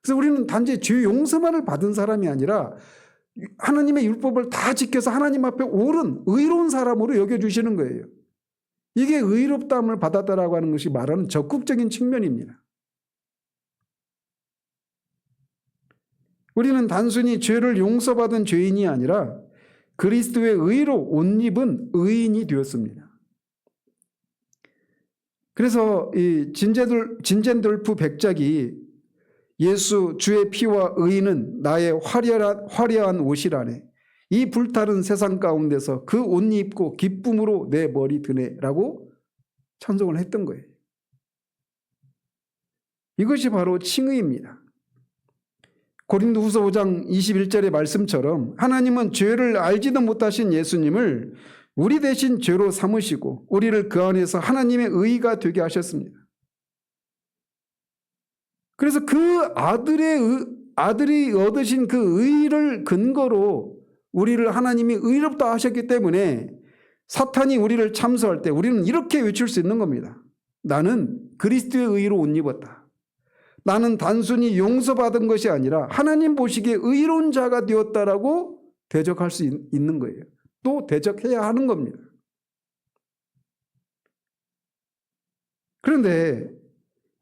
그래서 우리는 단지 죄 용서만을 받은 사람이 아니라 하나님의 율법을 다 지켜서 하나님 앞에 옳은 의로운 사람으로 여겨주시는 거예요. 이게 의롭다함을 받았다라고 하는 것이 말하는 적극적인 측면입니다. 우리는 단순히 죄를 용서받은 죄인이 아니라 그리스도의 의로 옷 입은 의인이 되었습니다. 그래서 이 진젠돌프 백작이 예수 주의 피와 의는 나의 화려한 옷이라네. 이 불타는 세상 가운데서 그 옷 입고 기쁨으로 내 머리 드네라고 찬송을 했던 거예요. 이것이 바로 칭의입니다. 고린도후서 5장 21절의 말씀처럼 하나님은 죄를 알지도 못하신 예수님을 우리 대신 죄로 삼으시고 우리를 그 안에서 하나님의 의가 되게 하셨습니다. 그래서 그 아들이 얻으신 그 의를 근거로 우리를 하나님이 의롭다 하셨기 때문에 사탄이 우리를 참소할 때 우리는 이렇게 외칠 수 있는 겁니다. 나는 그리스도의 의로 옷 입었다. 나는 단순히 용서받은 것이 아니라 하나님 보시기에 의로운 자가 되었다라고 대적할 수 있는 거예요. 또 대적해야 하는 겁니다. 그런데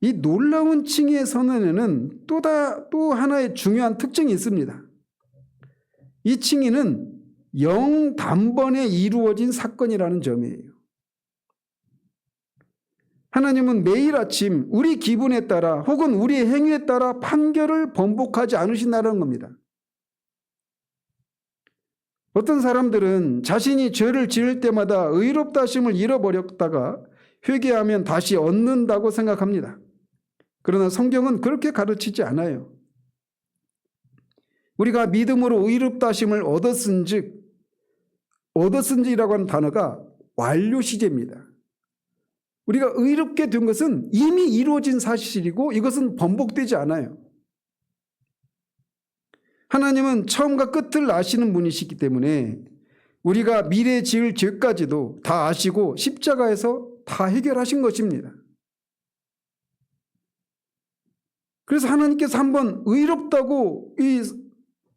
이 놀라운 칭의의 선언에는 또 하나의 중요한 특징이 있습니다. 이 칭의는 영단번에 이루어진 사건이라는 점이에요. 하나님은 매일 아침 우리 기분에 따라 혹은 우리의 행위에 따라 판결을 번복하지 않으신다는 겁니다. 어떤 사람들은 자신이 죄를 지을 때마다 의롭다 하심을 잃어버렸다가 회개하면 다시 얻는다고 생각합니다. 그러나 성경은 그렇게 가르치지 않아요. 우리가 믿음으로 의롭다 하심을 얻었은지라고 하는 단어가 완료 시제입니다. 우리가 의롭게 된 것은 이미 이루어진 사실이고 이것은 번복되지 않아요. 하나님은 처음과 끝을 아시는 분이시기 때문에 우리가 미래에 지을 죄까지도 다 아시고 십자가에서 다 해결하신 것입니다. 그래서 하나님께서 한번 의롭다고 이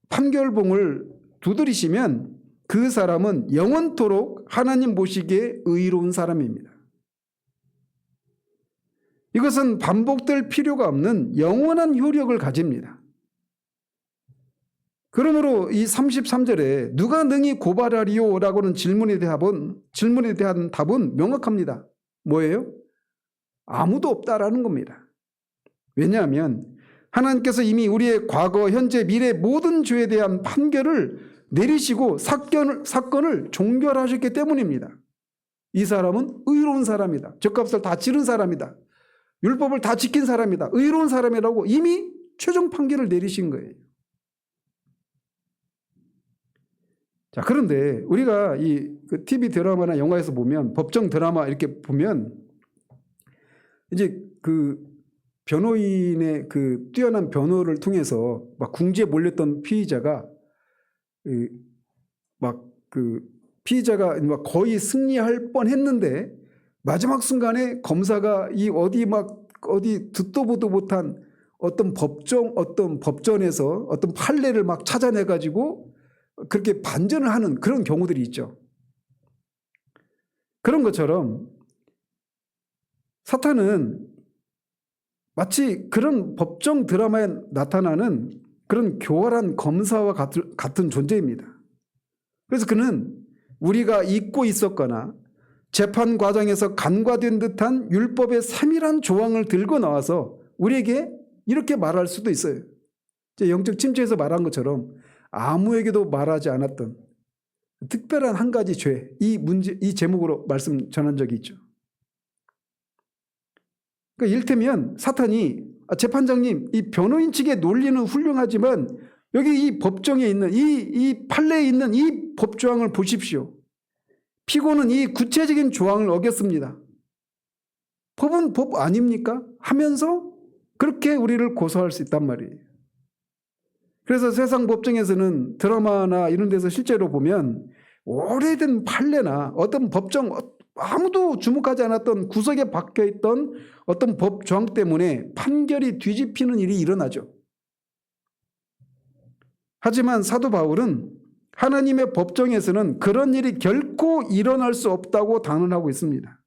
판결봉을 두드리시면 그 사람은 영원토록 하나님 보시기에 의로운 사람입니다. 이것은 반복될 필요가 없는 영원한 효력을 가집니다. 그러므로 이 33절에 누가 능히 고발하리요? 라고는 질문에 대한 답은 명확합니다. 뭐예요? 아무도 없다라는 겁니다. 왜냐하면 하나님께서 이미 우리의 과거, 현재, 미래 모든 죄에 대한 판결을 내리시고 사건을 종결하셨기 때문입니다. 이 사람은 의로운 사람이다. 죗값을 다 치른 사람이다. 율법을 다 지킨 사람이다. 의로운 사람이라고 이미 최종 판결을 내리신 거예요. 자, 그런데 우리가 그 TV 드라마나 영화에서 보면, 법정 드라마 이렇게 보면, 이제 그 변호인의 그 뛰어난 변호를 통해서 막 궁지에 몰렸던 피의자가 피의자가 막 거의 승리할 뻔했는데 마지막 순간에 검사가 어디 듣도 보도 못한 어떤 법전에서 어떤 판례를 막 찾아내 가지고 그렇게 반전을 하는 그런 경우들이 있죠. 그런 것처럼 사탄은 마치 그런 법정 드라마에 나타나는 그런 교활한 검사와 같은 존재입니다. 그래서 그는 우리가 잊고 있었거나 재판 과정에서 간과된 듯한 율법의 세밀한 조항을 들고 나와서 우리에게 이렇게 말할 수도 있어요. 영적 침체에서 말한 것처럼 아무에게도 말하지 않았던 특별한 한 가지 죄, 이 제목으로 말씀 전한 적이 있죠. 그러니까 이를테면 사탄이 재판장님, 이 변호인 측의 논리는 훌륭하지만 여기 이 법정에 있는 이 판례에 있는 이 법조항을 보십시오. 피고는 이 구체적인 조항을 어겼습니다. 법은 법 아닙니까? 하면서 그렇게 우리를 고소할 수 있단 말이에요. 그래서 세상 법정에서는 드라마나 이런 데서 실제로 보면 오래된 판례나 어떤 법정 아무도 주목하지 않았던 구석에 박혀있던 어떤 법 조항 때문에 판결이 뒤집히는 일이 일어나죠. 하지만 사도 바울은 하나님의 법정에서는 그런 일이 결코 일어날 수 없다고 단언하고 있습니다.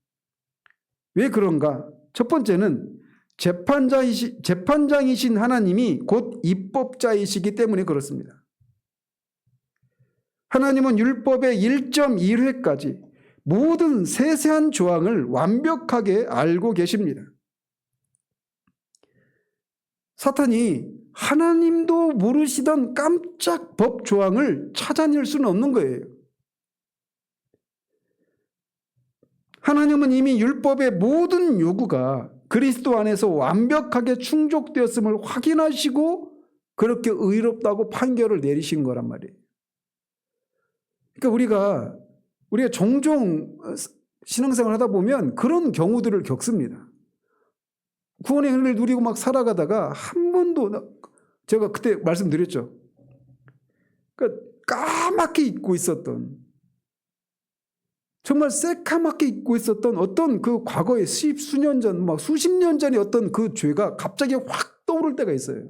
왜 그런가? 첫 번째는 재판장이신 하나님이 곧 입법자이시기 때문에 그렇습니다. 하나님은 율법의 1.1회까지 모든 세세한 조항을 완벽하게 알고 계십니다. 사탄이 하나님도 모르시던 깜짝 법 조항을 찾아낼 수는 없는 거예요. 하나님은 이미 율법의 모든 요구가 그리스도 안에서 완벽하게 충족되었음을 확인하시고 그렇게 의롭다고 판결을 내리신 거란 말이에요. 그러니까 우리가 종종 신앙생활 하다 보면 그런 경우들을 겪습니다. 구원의 은혜를 누리고 막 살아가다가 한 번도, 제가 그때 말씀드렸죠. 그러니까 까맣게 잊고 있었던, 정말 새까맣게 잊고 있었던 어떤 그 과거의 수년 전, 막 수십 년 전의 어떤 그 죄가 갑자기 확 떠오를 때가 있어요.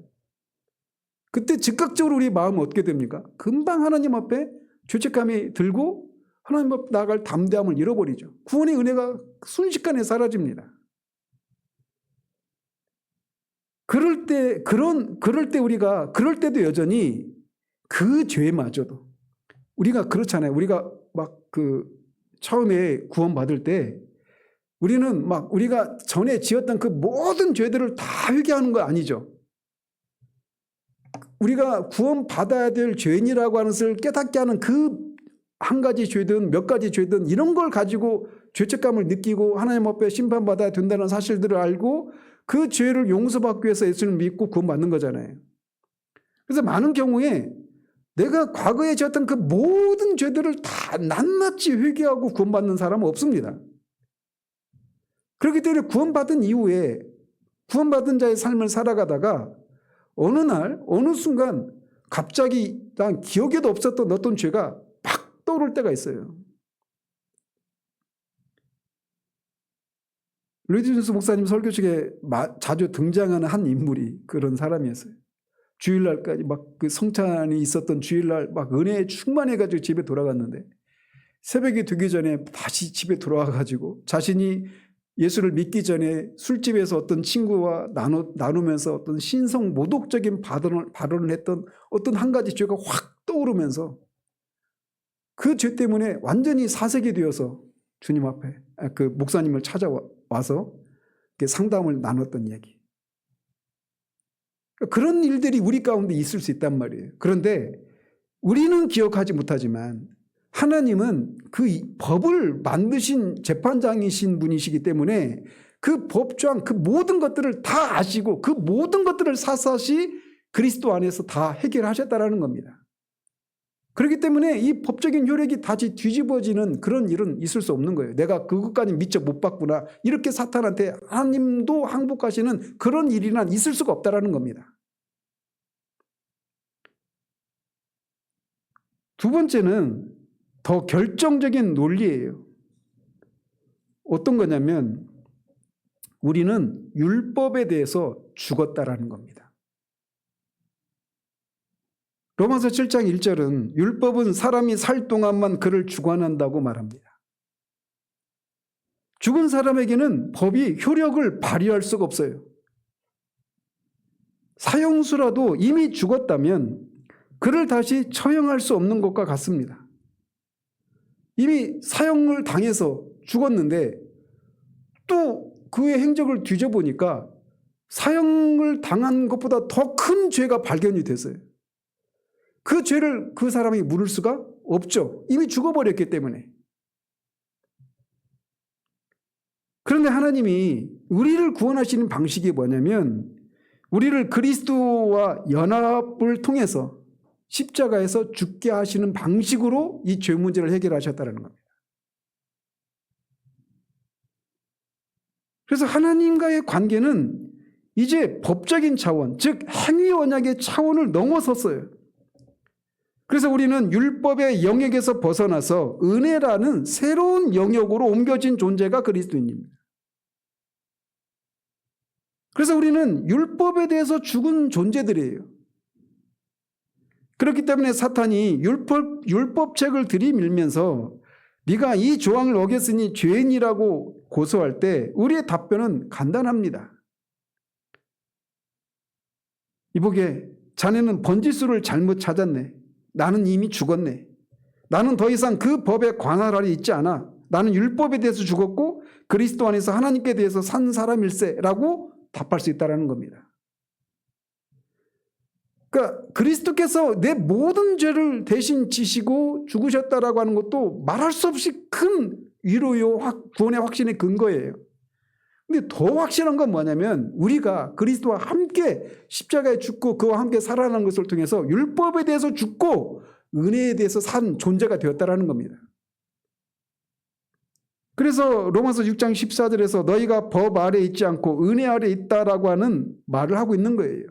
그때 즉각적으로 우리 마음은 어떻게 됩니까? 금방 하나님 앞에 죄책감이 들고 하나님 앞에 나아갈 담대함을 잃어버리죠. 구원의 은혜가 순식간에 사라집니다. 그럴 때도 여전히 그 죄마저도 우리가 그렇잖아요. 우리가 막 처음에 구원받을 때 우리는 막 우리가 전에 지었던 그 모든 죄들을 다 회개하는 거 아니죠. 우리가 구원받아야 될 죄인이라고 하는 것을 깨닫게 하는 그 한 가지 죄든 몇 가지 죄든 이런 걸 가지고 죄책감을 느끼고 하나님 앞에 심판받아야 된다는 사실들을 알고 그 죄를 용서받기 위해서 예수를 믿고 구원받는 거잖아요. 그래서 많은 경우에 내가 과거에 지었던 그 모든 죄들을 다 낱낱이 회개하고 구원받는 사람은 없습니다. 그렇기 때문에 구원받은 이후에 구원받은 자의 삶을 살아가다가 어느 날 어느 순간 갑자기 난 기억에도 없었던 어떤 죄가 팍 떠오를 때가 있어요. 로이드 존스 목사님 설교책에 자주 등장하는 한 인물이 그런 사람이었어요. 주일날까지 막 그 성찬이 있었던 주일날 막 은혜에 충만해가지고 집에 돌아갔는데 새벽이 되기 전에 다시 집에 돌아와가지고 자신이 예수를 믿기 전에 술집에서 어떤 친구와 나누면서 어떤 신성 모독적인 발언을 했던 어떤 한 가지 죄가 확 떠오르면서 그 죄 때문에 완전히 사색이 되어서 주님 앞에 그 목사님을 찾아와서 상담을 나눴던 이야기. 그런 일들이 우리 가운데 있을 수 있단 말이에요. 그런데 우리는 기억하지 못하지만 하나님은 그 법을 만드신 재판장이신 분이시기 때문에 그 법조항, 그 모든 것들을 다 아시고 그 모든 것들을 사사시 그리스도 안에서 다 해결하셨다라는 겁니다. 그렇기 때문에 이 법적인 효력이 다시 뒤집어지는 그런 일은 있을 수 없는 거예요. 내가 그것까지 미처 못 봤구나. 이렇게 사탄한테 하나님도 항복하시는 그런 일이나 있을 수가 없다라는 겁니다. 두 번째는 더 결정적인 논리예요. 어떤 거냐면 우리는 율법에 대해서 죽었다라는 겁니다. 로마서 7장 1절은 율법은 사람이 살 동안만 그를 주관한다고 말합니다. 죽은 사람에게는 법이 효력을 발휘할 수가 없어요. 사형수라도 이미 죽었다면 그를 다시 처형할 수 없는 것과 같습니다. 이미 사형을 당해서 죽었는데 또 그의 행적을 뒤져보니까 사형을 당한 것보다 더 큰 죄가 발견이 됐어요. 그 죄를 그 사람이 물을 수가 없죠. 이미 죽어버렸기 때문에. 그런데 하나님이 우리를 구원하시는 방식이 뭐냐면 우리를 그리스도와 연합을 통해서 십자가에서 죽게 하시는 방식으로 이 죄 문제를 해결하셨다는 겁니다. 그래서 하나님과의 관계는 이제 법적인 차원, 즉 행위 언약의 차원을 넘어섰어요. 그래서 우리는 율법의 영역에서 벗어나서 은혜라는 새로운 영역으로 옮겨진 존재가 그리스도인입니다. 그래서 우리는 율법에 대해서 죽은 존재들이에요. 그렇기 때문에 사탄이 율법책을 들이밀면서 네가 이 조항을 어겼으니 죄인이라고 고소할 때 우리의 답변은 간단합니다. 이보게 자네는 번지수를 잘못 찾았네. 나는 이미 죽었네. 나는 더 이상 그 법에 관할 아래 있지 않아. 나는 율법에 대해서 죽었고 그리스도 안에서 하나님께 대해서 산 사람일세라고 답할 수 있다는 겁니다. 그러니까 그리스도께서 내 모든 죄를 대신 지시고 죽으셨다라고 하는 것도 말할 수 없이 큰 위로요, 구원의 확신의 근거예요. 근데 더 확실한 건 뭐냐면 우리가 그리스도와 함께 십자가에 죽고 그와 함께 살아나는 것을 통해서 율법에 대해서 죽고 은혜에 대해서 산 존재가 되었다라는 겁니다. 그래서 로마서 6장 14절에서 너희가 법 아래 있지 않고 은혜 아래 있다라고 하는 말을 하고 있는 거예요.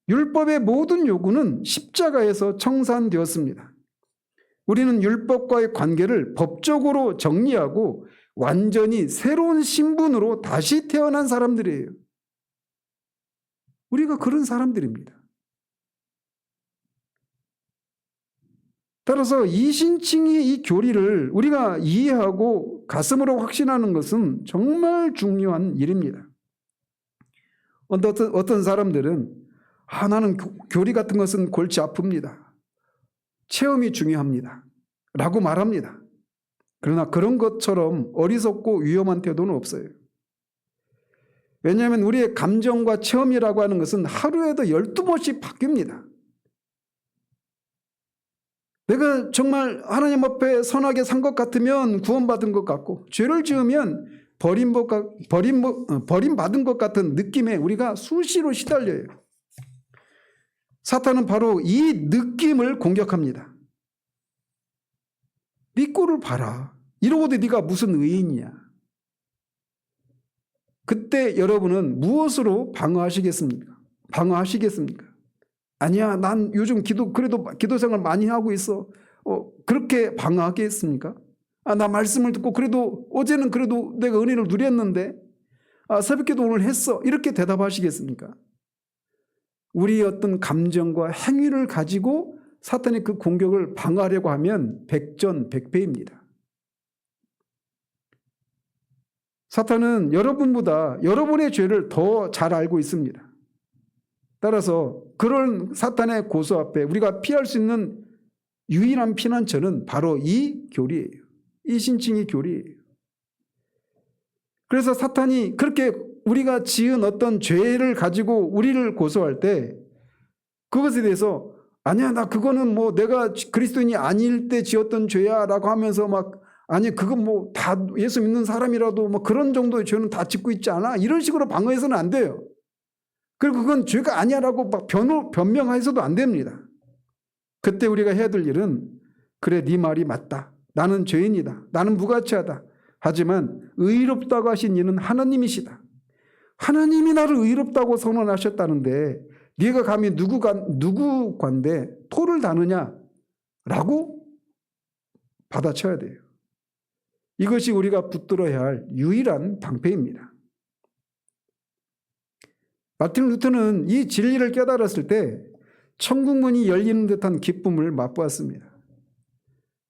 율법의 모든 요구는 십자가에서 청산되었습니다. 우리는 율법과의 관계를 법적으로 정리하고 완전히 새로운 신분으로 다시 태어난 사람들이에요. 우리가 그런 사람들입니다. 따라서 이신칭의 이 교리를 우리가 이해하고 가슴으로 확신하는 것은 정말 중요한 일입니다. 어떤 사람들은 나는 교리 같은 것은 골치 아픕니다. 체험이 중요합니다. 라고 말합니다. 그러나 그런 것처럼 어리석고 위험한 태도는 없어요. 왜냐하면 우리의 감정과 체험이라고 하는 것은 하루에도 12번씩 바뀝니다. 내가 정말 하나님 앞에 선하게 산 것 같으면 구원받은 것 같고 죄를 지으면 버림받은 것 같은 느낌에 우리가 수시로 시달려요. 사탄은 바로 이 느낌을 공격합니다. 네 꼴을 봐라. 이러고도 네가 무슨 의인이야. 그때 여러분은 무엇으로 방어하시겠습니까? 아니야, 난 요즘 그래도 기도 생활 많이 하고 있어. 그렇게 방어하겠습니까? 나 말씀을 듣고 그래도 어제는 그래도 내가 은혜를 누렸는데 새벽기도 오늘 했어. 이렇게 대답하시겠습니까? 우리의 어떤 감정과 행위를 가지고 사탄의 그 공격을 방어하려고 하면 백전백패입니다. 사탄은 여러분보다 여러분의 죄를 더 잘 알고 있습니다. 따라서 그런 사탄의 고소 앞에 우리가 피할 수 있는 유일한 피난처는 바로 이 교리예요. 이 신칭의 교리예요. 그래서 사탄이 그렇게 우리가 지은 어떤 죄를 가지고 우리를 고소할 때 그것에 대해서 아니야, 나 그거는 뭐 내가 그리스도인이 아닐 때 지었던 죄야 라고 하면서 막 아니 그건 뭐 다 예수 믿는 사람이라도 뭐 그런 정도의 죄는 다 짓고 있지 않아? 이런 식으로 방어해서는 안 돼요. 그리고 그건 죄가 아니야라고 막 변명해서도 안 됩니다. 그때 우리가 해야 될 일은 그래, 네 말이 맞다. 나는 죄인이다. 나는 무가치하다. 하지만 의롭다고 하신 이는 하나님이시다. 하나님이 나를 의롭다고 선언하셨다는데 네가 감히 누구 관대 토를 다느냐라고 받아쳐야 돼요. 이것이 우리가 붙들어야 할 유일한 방패입니다. 마틴 루터는 이 진리를 깨달았을 때 천국문이 열리는 듯한 기쁨을 맛보았습니다.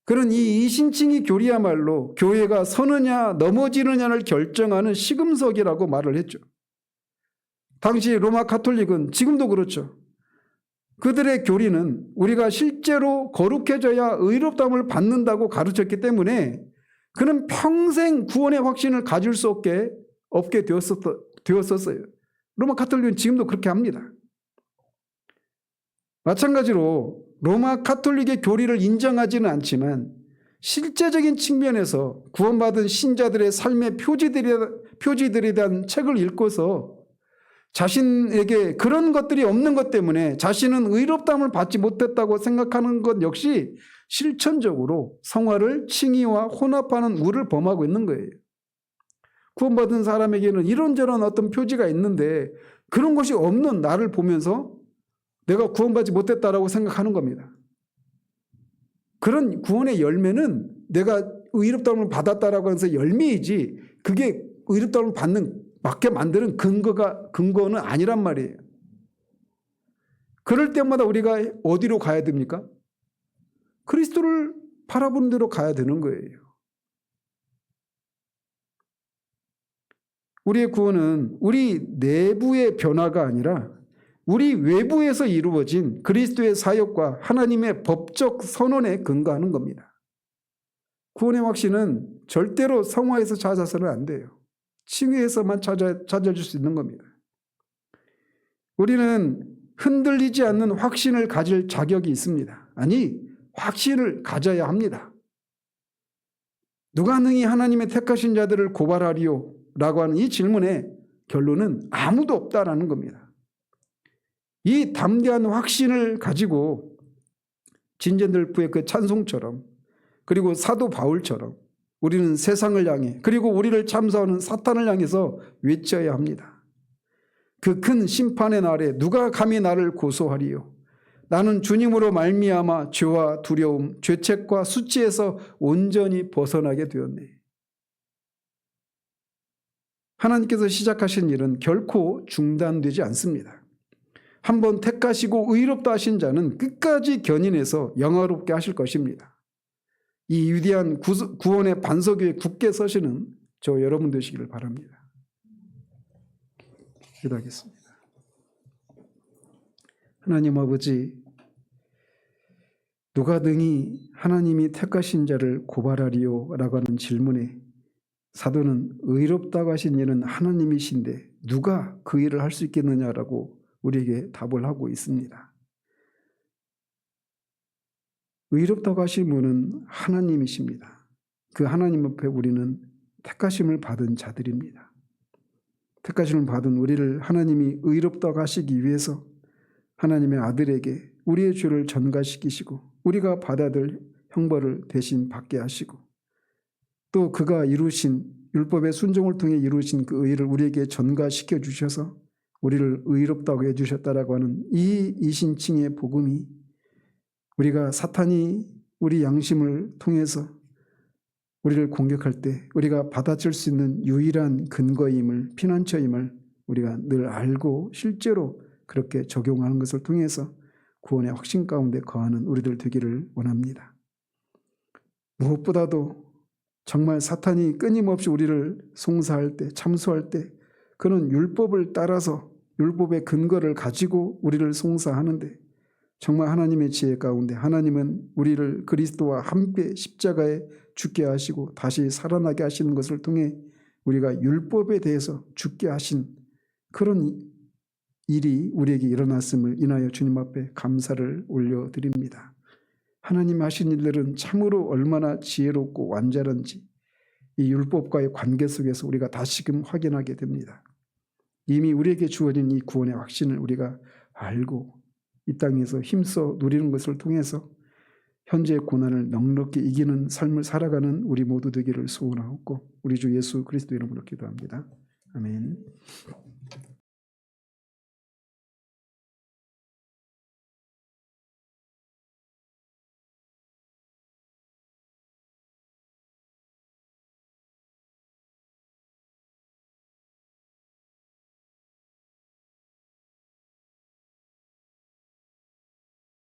그는 이 이신칭의 교리야말로 교회가 서느냐 넘어지느냐를 결정하는 시금석이라고 말을 했죠. 당시 로마 가톨릭은 지금도 그렇죠. 그들의 교리는 우리가 실제로 거룩해져야 의롭다함을 받는다고 가르쳤기 때문에 그는 평생 구원의 확신을 가질 수 없게 되었었어요. 로마 가톨릭은 지금도 그렇게 합니다. 마찬가지로 로마 가톨릭의 교리를 인정하지는 않지만 실제적인 측면에서 구원받은 신자들의 삶의 표지들에 대한 책을 읽고서 자신에게 그런 것들이 없는 것 때문에 자신은 의롭다함을 받지 못했다고 생각하는 것 역시 실천적으로 성화를 칭의와 혼합하는 우를 범하고 있는 거예요. 구원받은 사람에게는 이런저런 어떤 표지가 있는데 그런 것이 없는 나를 보면서 내가 구원받지 못했다라고 생각하는 겁니다. 그런 구원의 열매는 내가 의롭다함을 받았다라고 해서 열매이지 그게 의롭다함을 받게 만드는 근거는 아니란 말이에요. 그럴 때마다 우리가 어디로 가야 됩니까? 그리스도를 바라보는 대로 가야 되는 거예요. 우리의 구원은 우리 내부의 변화가 아니라 우리 외부에서 이루어진 그리스도의 사역과 하나님의 법적 선언에 근거하는 겁니다. 구원의 확신은 절대로 성화에서 찾아서는 안 돼요. 칭의에서만 찾아줄 수 있는 겁니다. 우리는 흔들리지 않는 확신을 가질 자격이 있습니다. 아니, 확신을 가져야 합니다. 누가 능히 하나님의 택하신 자들을 고발하리요? 라고 하는 이 질문의 결론은 아무도 없다라는 겁니다. 이 담대한 확신을 가지고 진젠들프의 그 찬송처럼 그리고 사도 바울처럼 우리는 세상을 향해 그리고 우리를 참사하는 사탄을 향해서 외쳐야 합니다. 그 큰 심판의 날에 누가 감히 나를 고소하리요? 나는 주님으로 말미암아 죄와 두려움, 죄책과 수치에서 온전히 벗어나게 되었네. 하나님께서 시작하신 일은 결코 중단되지 않습니다. 한번 택하시고 의롭다 하신 자는 끝까지 견인해서 영화롭게 하실 것입니다. 이 위대한 구원의 반석 위에 굳게 서시는 저 여러분 되시기를 바랍니다. 기도하겠습니다. 하나님 아버지, 누가 능히 하나님이 택하신 자를 고발하리요? 라고 하는 질문에 사도는 의롭다고 하신 이는 하나님이신데 누가 그 일을 할 수 있겠느냐라고 우리에게 답을 하고 있습니다. 의롭다고 하신 분은 하나님이십니다. 그 하나님 앞에 우리는 택하심을 받은 자들입니다. 택하심을 받은 우리를 하나님이 의롭다고 하시기 위해서 하나님의 아들에게 우리의 죄를 전가시키시고 우리가 받아야 될 형벌을 대신 받게 하시고 또 그가 이루신 율법의 순종을 통해 이루신 그 의를 우리에게 전가시켜 주셔서 우리를 의롭다고 해주셨다라고 하는 이 이신칭의 복음이 우리가 사탄이 우리 양심을 통해서 우리를 공격할 때 우리가 받아줄 수 있는 유일한 근거임을, 피난처임을 우리가 늘 알고 실제로 그렇게 적용하는 것을 통해서 구원의 확신 가운데 거하는 우리들 되기를 원합니다. 무엇보다도 정말 사탄이 끊임없이 우리를 송사할 때, 참수할 때 그는 율법을 따라서 율법의 근거를 가지고 우리를 송사하는데 정말 하나님의 지혜 가운데 하나님은 우리를 그리스도와 함께 십자가에 죽게 하시고 다시 살아나게 하시는 것을 통해 우리가 율법에 대해서 죽게 하신 그런 일이 우리에게 일어났음을 인하여 주님 앞에 감사를 올려드립니다. 하나님 하신 일들은 참으로 얼마나 지혜롭고 완전한지 이 율법과의 관계 속에서 우리가 다시금 확인하게 됩니다. 이미 우리에게 주어진 이 구원의 확신을 우리가 알고 이 땅에서 힘써 누리는 것을 통해서 현재의 고난을 넉넉히 이기는 삶을 살아가는 우리 모두 되기를 소원하고 우리 주 예수 그리스도 이름으로 기도합니다. 아멘.